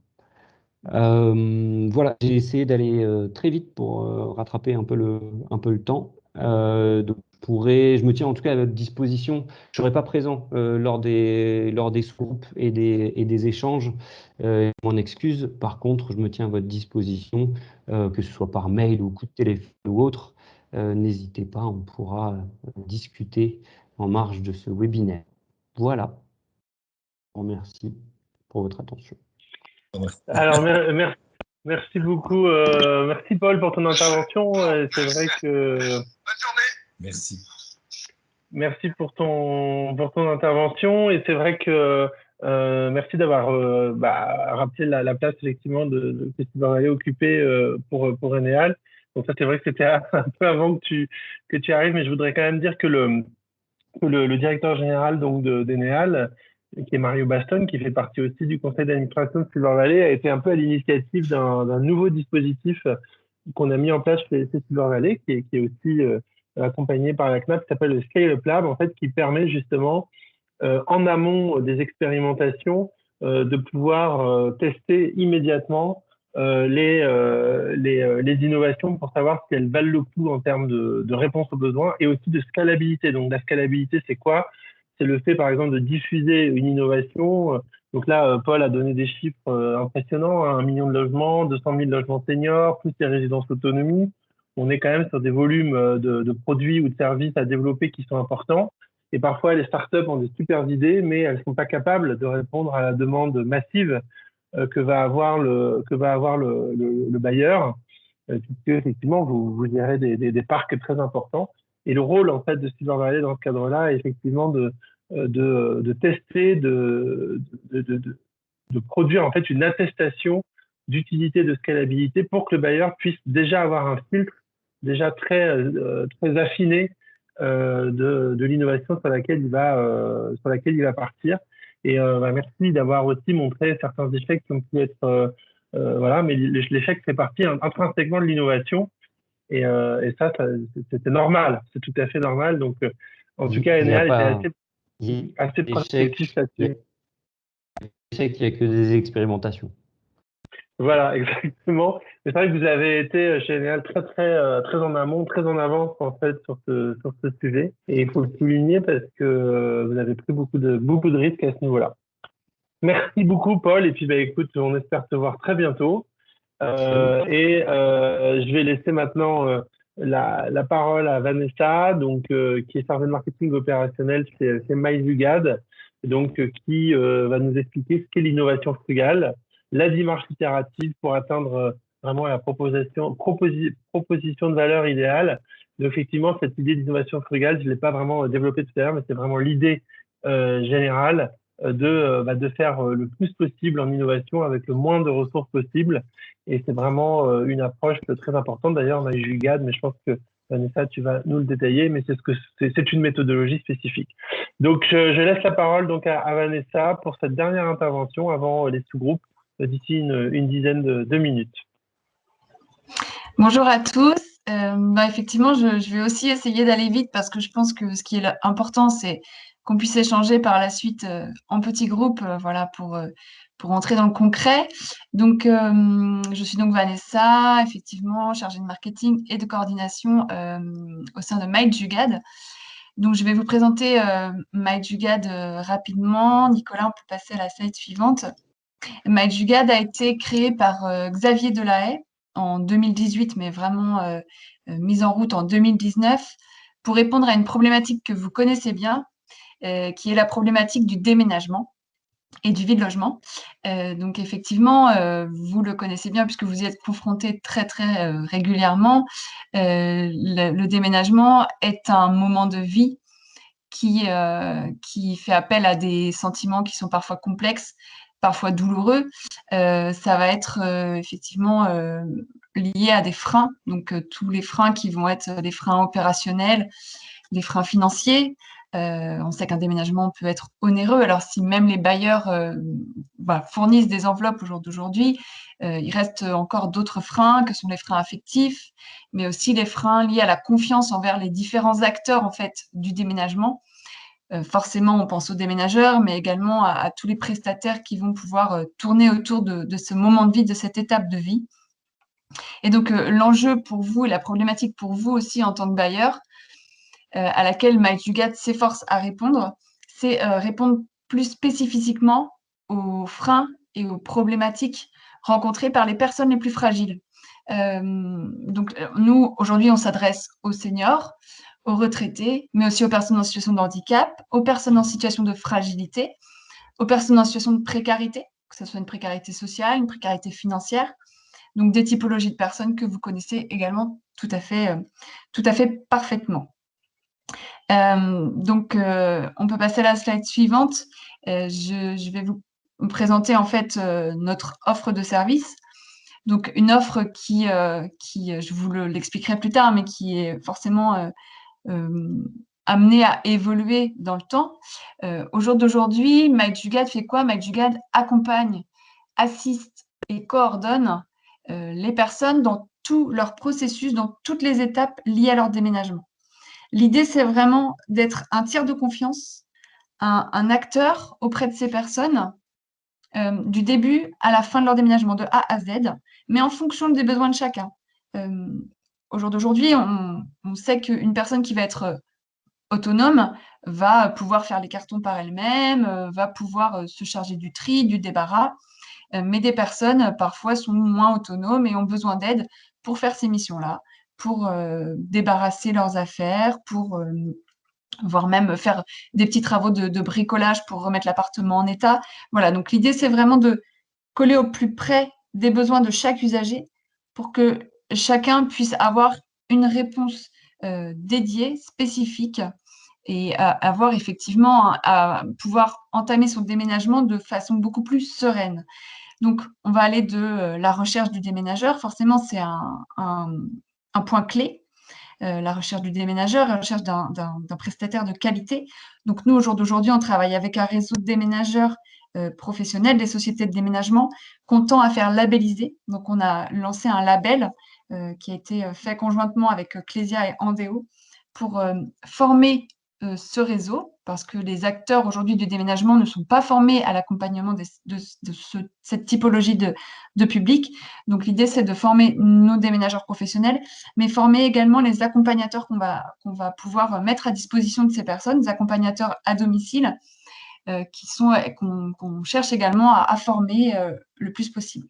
Voilà, j'ai essayé d'aller très vite pour rattraper un peu le temps. Donc je me tiens en tout cas à votre disposition. Je ne serai pas présent lors des sous-groupes et des échanges. Je m'en excuse. Par contre, je me tiens à votre disposition, que ce soit par mail ou coup de téléphone ou autre. N'hésitez pas, on pourra discuter en marge de ce webinaire. Voilà. Je vous remercie pour votre attention. Alors, merci beaucoup. Merci Paul pour ton intervention. C'est vrai que. Bonne journée. Merci. Merci pour ton intervention. Et c'est vrai que merci d'avoir rappelé la place effectivement de que tu vas aller occuper pour Eneal. Donc ça, c'est vrai que c'était un peu avant que tu arrives, mais je voudrais quand même dire que le directeur général donc d'Eneal qui est Mario Baston, qui fait partie aussi du conseil d'administration de Silver Valley, a été un peu à l'initiative d'un nouveau dispositif qu'on a mis en place chez Silver Valley, qui est aussi accompagné par la CNAP, qui s'appelle le Scale Up Lab, en fait, qui permet justement, en amont des expérimentations, de pouvoir tester immédiatement les innovations pour savoir si elles valent le coup en termes de réponse aux besoins et aussi de scalabilité. Donc, la scalabilité, c'est quoi? C'est le fait, par exemple, de diffuser une innovation. Donc là, Paul a donné des chiffres impressionnants, 1 million de logements, 200 000 logements seniors, plus les résidences autonomie. On est quand même sur des volumes de produits ou de services à développer qui sont importants. Et parfois, les startups ont des super idées, mais elles ne sont pas capables de répondre à la demande massive que va avoir le bailleur, puisque effectivement, vous gérez des parcs très importants. Et le rôle en fait de Silver Valley dans ce cadre-là est effectivement de tester, de produire en fait une attestation d'utilité, de scalabilité pour que le bailleur puisse déjà avoir un filtre déjà très affiné de l'innovation sur laquelle il va partir. Et merci d'avoir aussi montré certains échecs qui ont pu être voilà, mais l'échec fait partie intrinsèquement de l'innovation. Et ça c'était normal, c'est tout à fait normal. Donc, en tout cas, Enea était assez prospectif là-dessus. L'échec, il n'y a que des expérimentations. Voilà, exactement. C'est vrai que vous avez été chez Enea très en amont, très en avance en fait sur ce sujet. Et il faut le souligner parce que vous avez pris beaucoup de risques à ce niveau-là. Merci beaucoup, Paul. Et puis, écoute, on espère te voir très bientôt. Je vais laisser maintenant la parole à Vanessa, donc qui est chargée de marketing opérationnel chez MyJugad, donc qui va nous expliquer ce qu'est l'innovation frugale, la démarche itérative pour atteindre vraiment la proposition de valeur idéale. Donc, effectivement, cette idée d'innovation frugale, je ne l'ai pas vraiment développée tout à l'heure, mais c'est vraiment l'idée générale de faire le plus possible en innovation avec le moins de ressources possible. Et c'est vraiment une approche très importante. D'ailleurs, on a MyJugad, mais je pense que Vanessa, tu vas nous le détailler, mais c'est une méthodologie spécifique. Donc, je laisse la parole donc à Vanessa pour cette dernière intervention avant les sous-groupes d'ici une dizaine de minutes. Bonjour à tous. Effectivement, je vais aussi essayer d'aller vite parce que je pense que ce qui est important, c'est qu'on puisse échanger par la suite en petits groupes, voilà, pour entrer dans le concret. Donc, je suis donc Vanessa, effectivement, chargée de marketing et de coordination au sein de MyJugad. Donc, je vais vous présenter MyJugad rapidement. Nicolas, on peut passer à la slide suivante. MyJugad a été créé par Xavier Delahaye en 2018, mais vraiment mise en route en 2019, pour répondre à une problématique que vous connaissez bien, qui est la problématique du déménagement et du vide-logement. Donc effectivement, vous le connaissez bien puisque vous y êtes confrontés très régulièrement. Le déménagement est un moment de vie qui fait appel à des sentiments qui sont parfois complexes, parfois douloureux. Ça va être effectivement lié à des freins, donc tous les freins qui vont être des freins opérationnels, des freins financiers. On sait qu'un déménagement peut être onéreux. Alors, si même les bailleurs fournissent des enveloppes au jour d'aujourd'hui, il reste encore d'autres freins que sont les freins affectifs, mais aussi les freins liés à la confiance envers les différents acteurs en fait du déménagement. Forcément, on pense aux déménageurs, mais également à tous les prestataires qui vont pouvoir tourner autour de ce moment de vie, de cette étape de vie. Et donc, l'enjeu pour vous et la problématique pour vous aussi en tant que bailleur, à laquelle MyJugad s'efforce à répondre, c'est répondre plus spécifiquement aux freins et aux problématiques rencontrées par les personnes les plus fragiles. Donc, nous, aujourd'hui, on s'adresse aux seniors, aux retraités, mais aussi aux personnes en situation de handicap, aux personnes en situation de fragilité, aux personnes en situation de précarité, que ce soit une précarité sociale, une précarité financière, donc des typologies de personnes que vous connaissez également tout à fait parfaitement. Donc, on peut passer à la slide suivante. Je vais vous présenter en fait notre offre de service. Donc, une offre qui je vous l'expliquerai plus tard, mais qui est forcément amené à évoluer dans le temps. Au jour d'aujourd'hui, Mike Jugad fait quoi? Mike Jugad accompagne, assiste et coordonne les personnes dans tout leur processus, dans toutes les étapes liées à leur déménagement. L'idée, c'est vraiment d'être un tiers de confiance, un acteur auprès de ces personnes, du début à la fin de leur déménagement, de A à Z, mais en fonction des besoins de chacun. Au jour d'aujourd'hui, on sait qu'une personne qui va être autonome va pouvoir faire les cartons par elle-même, va pouvoir se charger du tri, du débarras, mais des personnes parfois sont moins autonomes et ont besoin d'aide pour faire ces missions-là, pour débarrasser leurs affaires, pour voire même faire des petits travaux de bricolage pour remettre l'appartement en état. Voilà, donc l'idée, c'est vraiment de coller au plus près des besoins de chaque usager pour que chacun puisse avoir une réponse dédiée, spécifique, et avoir effectivement à pouvoir entamer son déménagement de façon beaucoup plus sereine. Donc, on va aller de la recherche du déménageur. Forcément, c'est un point clé. La recherche du déménageur, la recherche d'un prestataire de qualité. Donc, nous, au jour d'aujourd'hui, on travaille avec un réseau de déménageurs professionnels, des sociétés de déménagement, qu'on tend à faire labelliser. Donc, on a lancé un label qui a été fait conjointement avec Clésia et Andéo pour former ce réseau, parce que les acteurs aujourd'hui du déménagement ne sont pas formés à l'accompagnement de cette typologie de public. Donc, l'idée, c'est de former nos déménageurs professionnels, mais former également les accompagnateurs qu'on va pouvoir mettre à disposition de ces personnes, des accompagnateurs à domicile, qu'on cherche également à former le plus possible.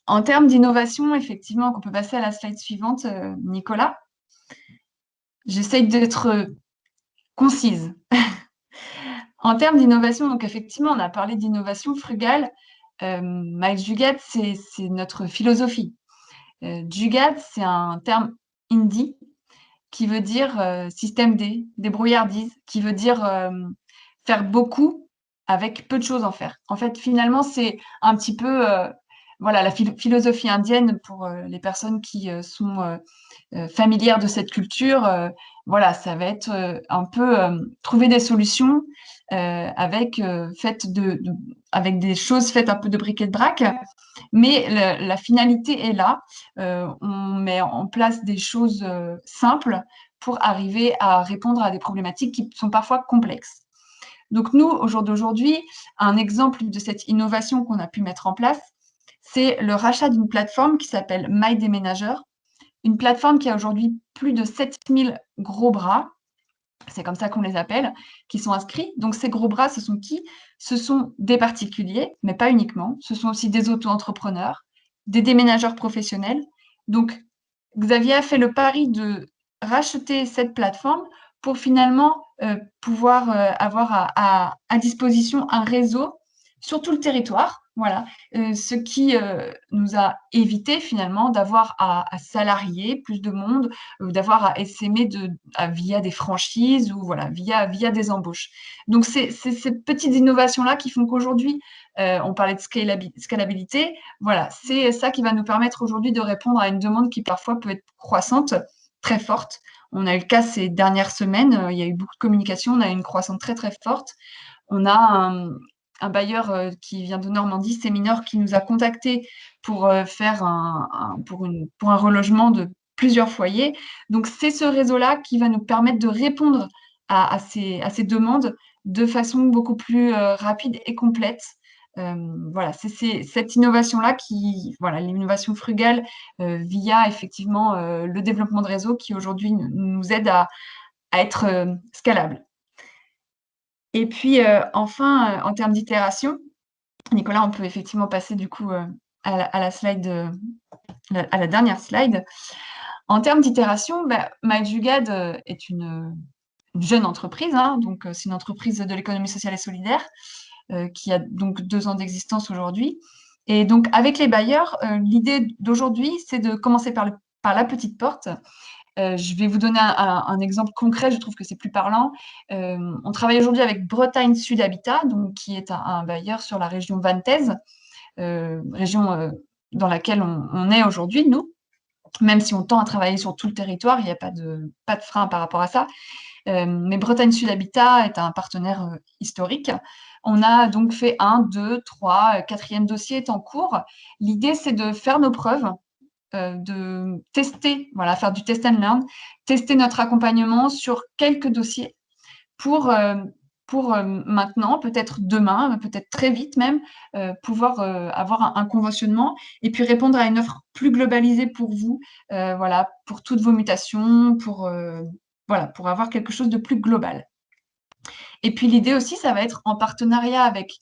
En termes d'innovation, effectivement, qu'on peut passer à la slide suivante, Nicolas. J'essaye d'être concise. En termes d'innovation, donc effectivement, on a parlé d'innovation frugale. Mike Jugad, c'est notre philosophie. Jugad, c'est un terme hindi qui veut dire système D, débrouillardise, qui veut dire faire beaucoup avec peu de choses en faire. En fait, finalement, c'est un petit peu voilà, la philosophie indienne pour les personnes qui sont familières de cette culture. Voilà, ça va être un peu trouver des solutions avec des choses faites un peu de bric et de brac. Mais la finalité est là. On met en place des choses simples pour arriver à répondre à des problématiques qui sont parfois complexes. Donc nous, au jour d'aujourd'hui, un exemple de cette innovation qu'on a pu mettre en place, c'est le rachat d'une plateforme qui s'appelle MyDéménageur, une plateforme qui a aujourd'hui plus de 7000 gros bras, c'est comme ça qu'on les appelle, qui sont inscrits. Donc ces gros bras, ce sont qui? Ce sont des particuliers, mais pas uniquement. Ce sont aussi des auto-entrepreneurs, des déménageurs professionnels. Donc Xavier a fait le pari de racheter cette plateforme pour finalement pouvoir avoir à disposition un réseau sur tout le territoire. Voilà, ce qui nous a évité finalement d'avoir à salarier plus de monde, d'avoir à essaimer via des franchises ou voilà, via des embauches. Donc, c'est ces petites innovations-là qui font qu'aujourd'hui, on parlait de scalabilité, voilà, c'est ça qui va nous permettre aujourd'hui de répondre à une demande qui parfois peut être croissante, très forte. On a eu le cas ces dernières semaines, il y a eu beaucoup de communication, on a eu une croissance très très forte. On a un bailleur qui vient de Normandie, Séminor, qui nous a contactés pour faire pour un relogement de plusieurs foyers. Donc, c'est ce réseau-là qui va nous permettre de répondre à ces demandes de façon beaucoup plus rapide et complète. Voilà, c'est cette innovation-là voilà, l'innovation frugale via effectivement le développement de réseau qui aujourd'hui nous aide à être scalable. Et puis, enfin, en termes d'itération, Nicolas, on peut effectivement passer du coup à la dernière slide. En termes d'itération, Mike Jugad est une jeune entreprise, hein, donc c'est une entreprise de l'économie sociale et solidaire qui a donc 2 ans d'existence aujourd'hui. Et donc, avec les bailleurs, l'idée d'aujourd'hui, c'est de commencer par la petite porte. Je vais vous donner un exemple concret, je trouve que c'est plus parlant. On travaille aujourd'hui avec Bretagne Sud Habitat, donc, qui est un bailleur sur la région vantaise, région dans laquelle on est aujourd'hui, nous. même si on tend à travailler sur tout le territoire, il n'y a pas de frein par rapport à ça. Mais Bretagne Sud Habitat est un partenaire historique. On a donc fait 1, 2, 3, 4e dossier est en cours. L'idée, c'est de faire nos preuves, de tester, voilà, faire du test and learn, tester notre accompagnement sur quelques dossiers pour maintenant, peut-être demain, peut-être très vite même, pouvoir avoir un conventionnement et puis répondre à une offre plus globalisée pour vous, voilà, pour toutes vos mutations, pour avoir quelque chose de plus global. Et puis l'idée aussi, ça va être en partenariat avec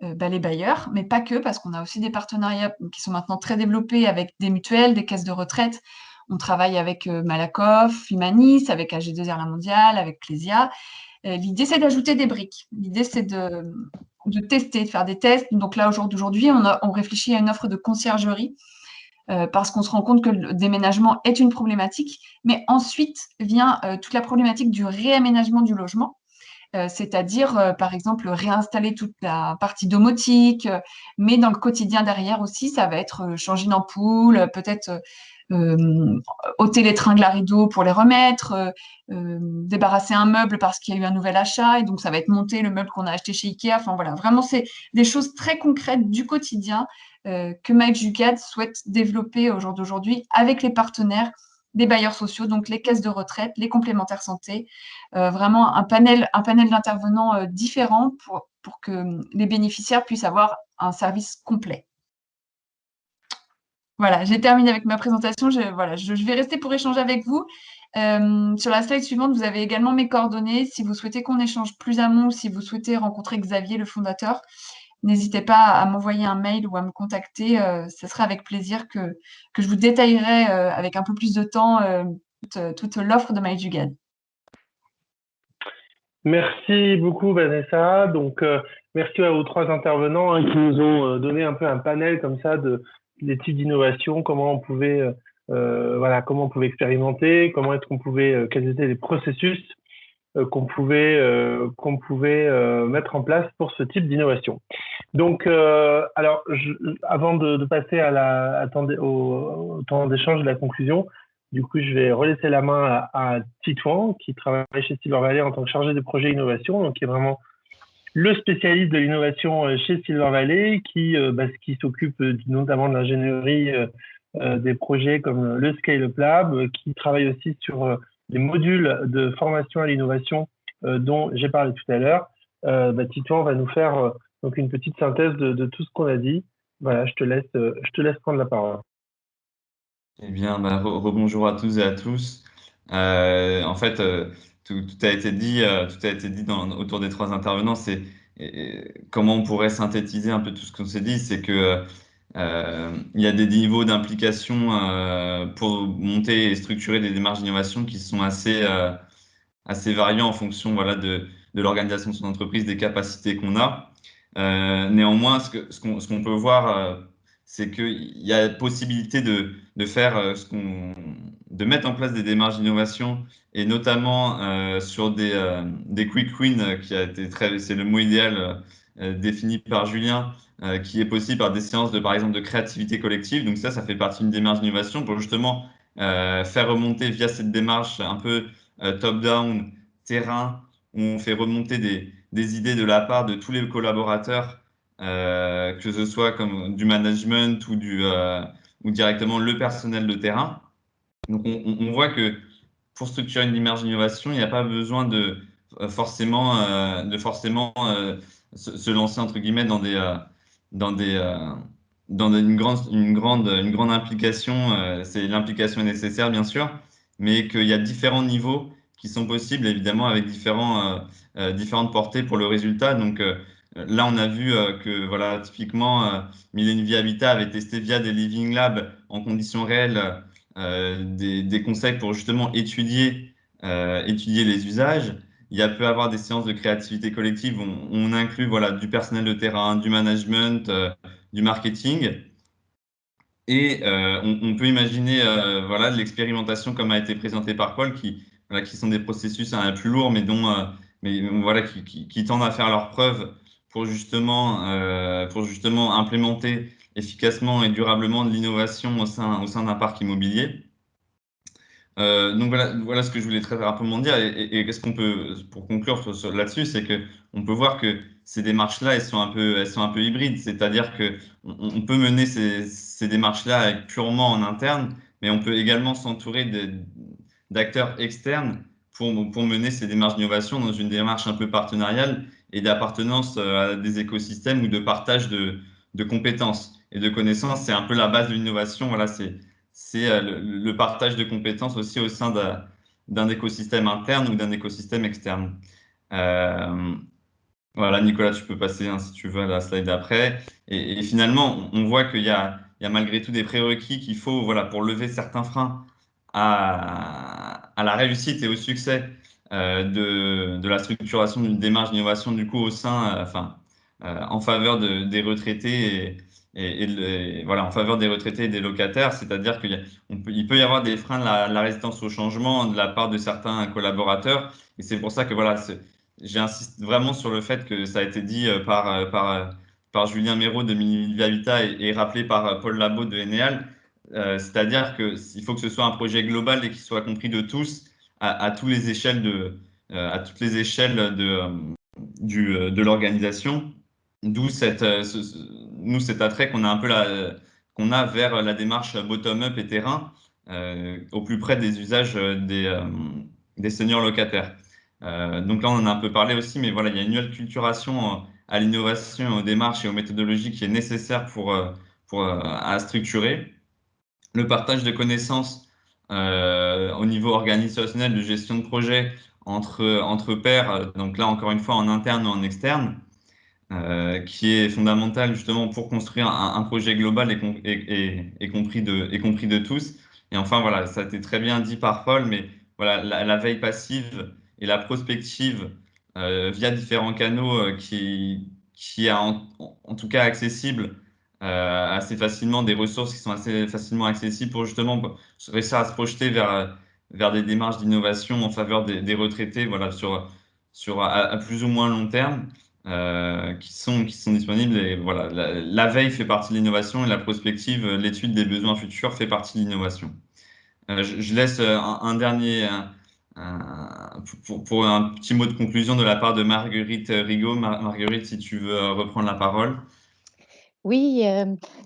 les bailleurs, mais pas que, parce qu'on a aussi des partenariats qui sont maintenant très développés avec des mutuelles, des caisses de retraite. On travaille avec Malakoff, Humanis, avec AG2R La Mondiale, avec Clésia. L'idée, c'est d'ajouter des briques. L'idée, c'est de tester, de faire des tests. Donc là, au jour d'aujourd'hui, on réfléchit à une offre de conciergerie parce qu'on se rend compte que le déménagement est une problématique. Mais ensuite vient toute la problématique du réaménagement du logement. C'est-à-dire, par exemple, réinstaller toute la partie domotique, mais dans le quotidien derrière aussi, ça va être changer une ampoule, peut-être ôter les tringles à rideaux pour les remettre, débarrasser un meuble parce qu'il y a eu un nouvel achat, et donc ça va être monter le meuble qu'on a acheté chez Ikea. Enfin voilà, vraiment, c'est des choses très concrètes du quotidien que MyEducad souhaite développer au jour d'aujourd'hui avec les partenaires des bailleurs sociaux, donc les caisses de retraite, les complémentaires santé, vraiment un panel d'intervenants différents pour que les bénéficiaires puissent avoir un service complet. Voilà, j'ai terminé avec ma présentation. Je vais rester pour échanger avec vous. Sur la slide suivante, vous avez également mes coordonnées. Si vous souhaitez qu'on échange plus amont, si vous souhaitez rencontrer Xavier, le fondateur, n'hésitez pas à m'envoyer un mail ou à me contacter. Ce sera avec plaisir que je vous détaillerai avec un peu plus de temps toute l'offre de MyEducad. Merci beaucoup, Vanessa. Donc, merci aux 3 intervenants qui nous ont donné un peu un panel comme ça des types d'innovation, comment on pouvait expérimenter, comment est-ce qu'on pouvait, quels étaient les processus qu'on pouvait mettre en place pour ce type d'innovation. Donc, alors, avant de passer au temps d'échange de la conclusion, du coup, je vais relaisser la main à Titouan, qui travaille chez Silver Valley en tant que chargé de projet innovation, donc qui est vraiment le spécialiste de l'innovation chez Silver Valley, qui s'occupe notamment de l'ingénierie des projets comme le Scale-up Lab, qui travaille aussi sur les modules de formation à l'innovation dont j'ai parlé tout à l'heure. Titouan va nous faire donc une petite synthèse de tout ce qu'on a dit. Voilà, je te laisse prendre la parole. Eh bien, rebonjour à tous et à tous. En fait, tout a été dit, autour des 3 intervenants. C'est comment on pourrait synthétiser un peu tout ce qu'on s'est dit. C'est que il y a des niveaux d'implication pour monter et structurer des démarches d'innovation qui sont assez variants en fonction, voilà, de l'organisation de son entreprise, des capacités qu'on a. Néanmoins, ce qu'on peut voir, c'est qu'il y a possibilité de faire de mettre en place des démarches d'innovation, et notamment sur des quick wins qui a été c'est le mot idéal défini par Julien, qui est possible par des séances par exemple de créativité collective. Donc ça fait partie d'une démarche d'innovation pour justement faire remonter via cette démarche un peu top-down, terrain, où on fait remonter des idées de la part de tous les collaborateurs, que ce soit comme du management ou directement le personnel de terrain. Donc on voit que pour structurer une démarche d'innovation, il n'y a pas besoin de forcément se lancer entre guillemets dans une grande implication. C'est l'implication est nécessaire bien sûr, mais qu'il y a différents niveaux qui sont possibles évidemment avec différentes portées pour le résultat. Donc là, on a vu que voilà, typiquement, Millenvie Habitat avait testé via des Living Labs en conditions réelles des conseils pour justement étudier les usages. Il peut avoir des séances de créativité collective. On inclut voilà, du personnel de terrain, du management, du marketing. Et on peut imaginer voilà, de l'expérimentation comme a été présenté par Paul, qui sont des processus plus lourds, mais voilà, qui tendent à faire leurs preuves pour justement implémenter efficacement et durablement de l'innovation au sein d'un parc immobilier. Donc voilà ce que je voulais très rapidement dire. Et qu'est-ce qu'on peut, pour conclure là-dessus, c'est que on peut voir que ces démarches-là, elles sont un peu hybrides. C'est-à-dire que on peut mener ces démarches-là purement en interne, mais on peut également s'entourer d'acteurs externes pour mener ces démarches d'innovation dans une démarche un peu partenariale et d'appartenance à des écosystèmes ou de partage de compétences et de connaissances. C'est un peu la base de l'innovation. Voilà, c'est le partage de compétences aussi au sein d'un écosystème interne ou d'un écosystème externe. Euh, voilà, Nicolas, tu peux passer si tu veux à la slide d'après. Et finalement, on voit il y a malgré tout des prérequis qu'il faut voilà, pour lever certains freins à la réussite et au succès de la structuration d'une démarche d'innovation du coup au sein, en faveur des retraités voilà, en faveur des retraités et des locataires, c'est-à-dire il peut y avoir des freins de la résistance au changement de la part de certains collaborateurs, et c'est pour ça que voilà, j'insiste vraiment sur le fait que ça a été dit par Julien Méraud de Minivia Vita et rappelé par Paul Labot de Eneal, c'est-à-dire qu'il faut que ce soit un projet global et qu'il soit compris de tous à toutes les échelles à toutes les échelles de l'organisation. D'où nous, cet attrait qu'on a un peu qu'on a vers la démarche bottom-up et terrain, au plus près des usages des seniors locataires. Donc là, on en a un peu parlé aussi, mais voilà, il y a une nouvelle culturation à l'innovation, aux démarches et aux méthodologies qui est nécessaire à structurer. Le partage de connaissances au niveau organisationnel de gestion de projet entre pairs, donc là, encore une fois, en interne ou en externe, qui est fondamental justement pour construire un projet global et compris de tous. Et enfin, voilà, ça a été très bien dit par Paul, mais voilà, la veille passive et la prospective via différents canaux qui est en tout cas accessible assez facilement, des ressources qui sont assez facilement accessibles pour justement réussir à se projeter vers des démarches d'innovation en faveur des retraités, voilà, à plus ou moins long terme qui sont disponibles. Et voilà, la veille fait partie de l'innovation et la prospective, l'étude des besoins futurs fait partie de l'innovation. Je laisse un dernier pour un petit mot de conclusion de la part de Marguerite Rigaud. Marguerite, si tu veux reprendre la parole. Oui,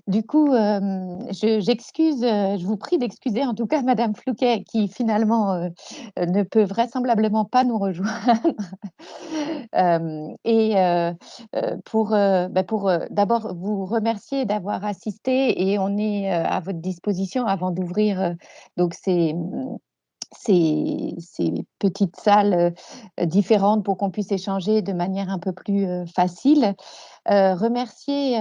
du coup, je vous prie d'excuser en tout cas Madame Flouquet qui finalement ne peut vraisemblablement pas nous rejoindre. Pour d'abord vous remercier d'avoir assisté et on est à votre disposition avant d'ouvrir donc ces petites salles différentes pour qu'on puisse échanger de manière un peu plus facile. Remercier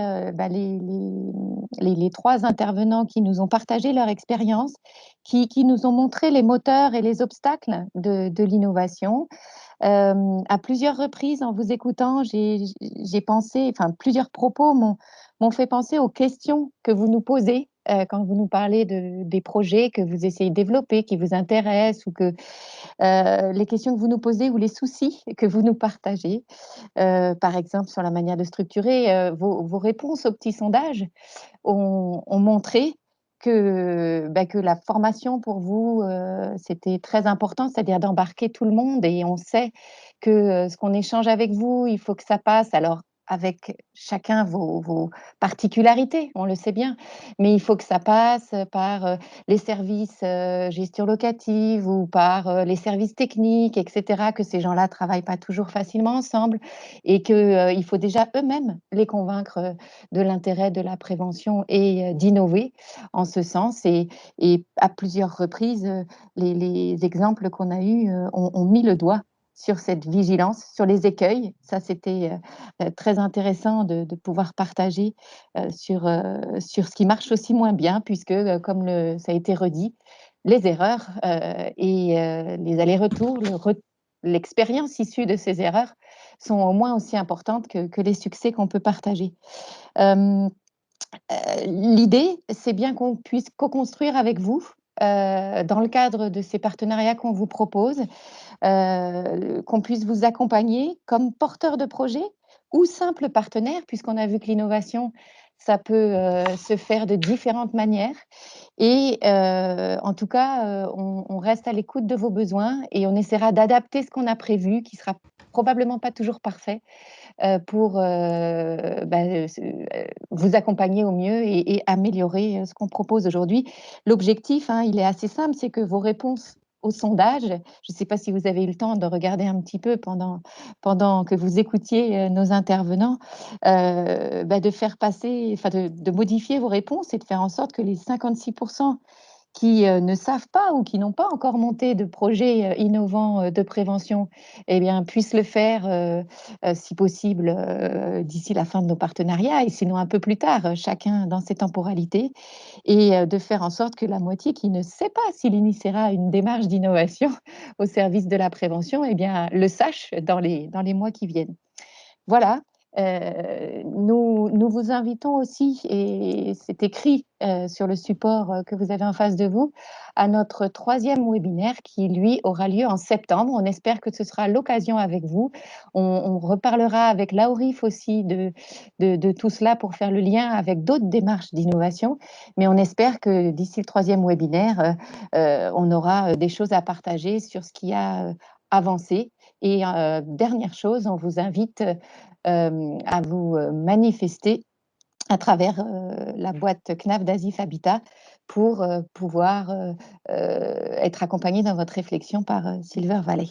les trois intervenants qui nous ont partagé leur expérience, qui nous ont montré les moteurs et les obstacles de l'innovation. À plusieurs reprises, en vous écoutant, j'ai pensé, enfin, plusieurs propos m'ont fait penser aux questions que vous nous posez quand vous nous parlez des projets que vous essayez de développer, qui vous intéressent, ou que les questions que vous nous posez ou les soucis que vous nous partagez, par exemple sur la manière de structurer. Vos réponses au petit sondage ont montré que la formation pour vous, c'était très important, c'est-à-dire d'embarquer tout le monde, et on sait que ce qu'on échange avec vous, il faut que ça passe. Alors, avec chacun vos particularités, on le sait bien, mais il faut que ça passe par les services gestion locative ou par les services techniques, etc., que ces gens-là ne travaillent pas toujours facilement ensemble et qu'il faut déjà eux-mêmes les convaincre de l'intérêt de la prévention et d'innover en ce sens. Et à plusieurs reprises, les exemples qu'on a eus ont mis le doigt sur cette vigilance, sur les écueils. Ça, c'était très intéressant de pouvoir partager sur ce qui marche aussi moins bien, puisque, comme ça a été redit, les erreurs et les allers-retours, l'expérience issue de ces erreurs sont au moins aussi importantes que les succès qu'on peut partager. L'idée, c'est bien qu'on puisse co-construire avec vous dans le cadre de ces partenariats qu'on vous propose, qu'on puisse vous accompagner comme porteur de projet ou simple partenaire, puisqu'on a vu que l'innovation, ça peut se faire de différentes manières. Et en tout cas, on reste à l'écoute de vos besoins et on essaiera d'adapter ce qu'on a prévu, qui sera probablement pas toujours parfait, pour vous accompagner au mieux et améliorer ce qu'on propose aujourd'hui. L'objectif, hein, il est assez simple, c'est que vos réponses au sondage, je ne sais pas si vous avez eu le temps de regarder un petit peu pendant que vous écoutiez nos intervenants, de faire passer, enfin de modifier vos réponses et de faire en sorte que les 56% qui ne savent pas ou qui n'ont pas encore monté de projet innovant de prévention, eh bien, puissent le faire, si possible, d'ici la fin de nos partenariats et sinon un peu plus tard, chacun dans ses temporalités et de faire en sorte que la moitié qui ne sait pas s'il initiera une démarche d'innovation au service de la prévention, eh bien, le sache dans les mois qui viennent. Voilà, nous vous invitons aussi, et c'est écrit sur le support que vous avez en face de vous, à notre 3e webinaire qui, lui, aura lieu en septembre. On espère que ce sera l'occasion avec vous. On reparlera avec l'AORIF aussi de tout cela pour faire le lien avec d'autres démarches d'innovation. Mais on espère que d'ici le 3e webinaire, on aura des choses à partager sur ce qui a avancé. Et dernière chose, on vous invite à vous manifester à travers la boîte CNAV d'Asif Habitat pour pouvoir être accompagné dans votre réflexion par Silver Valley.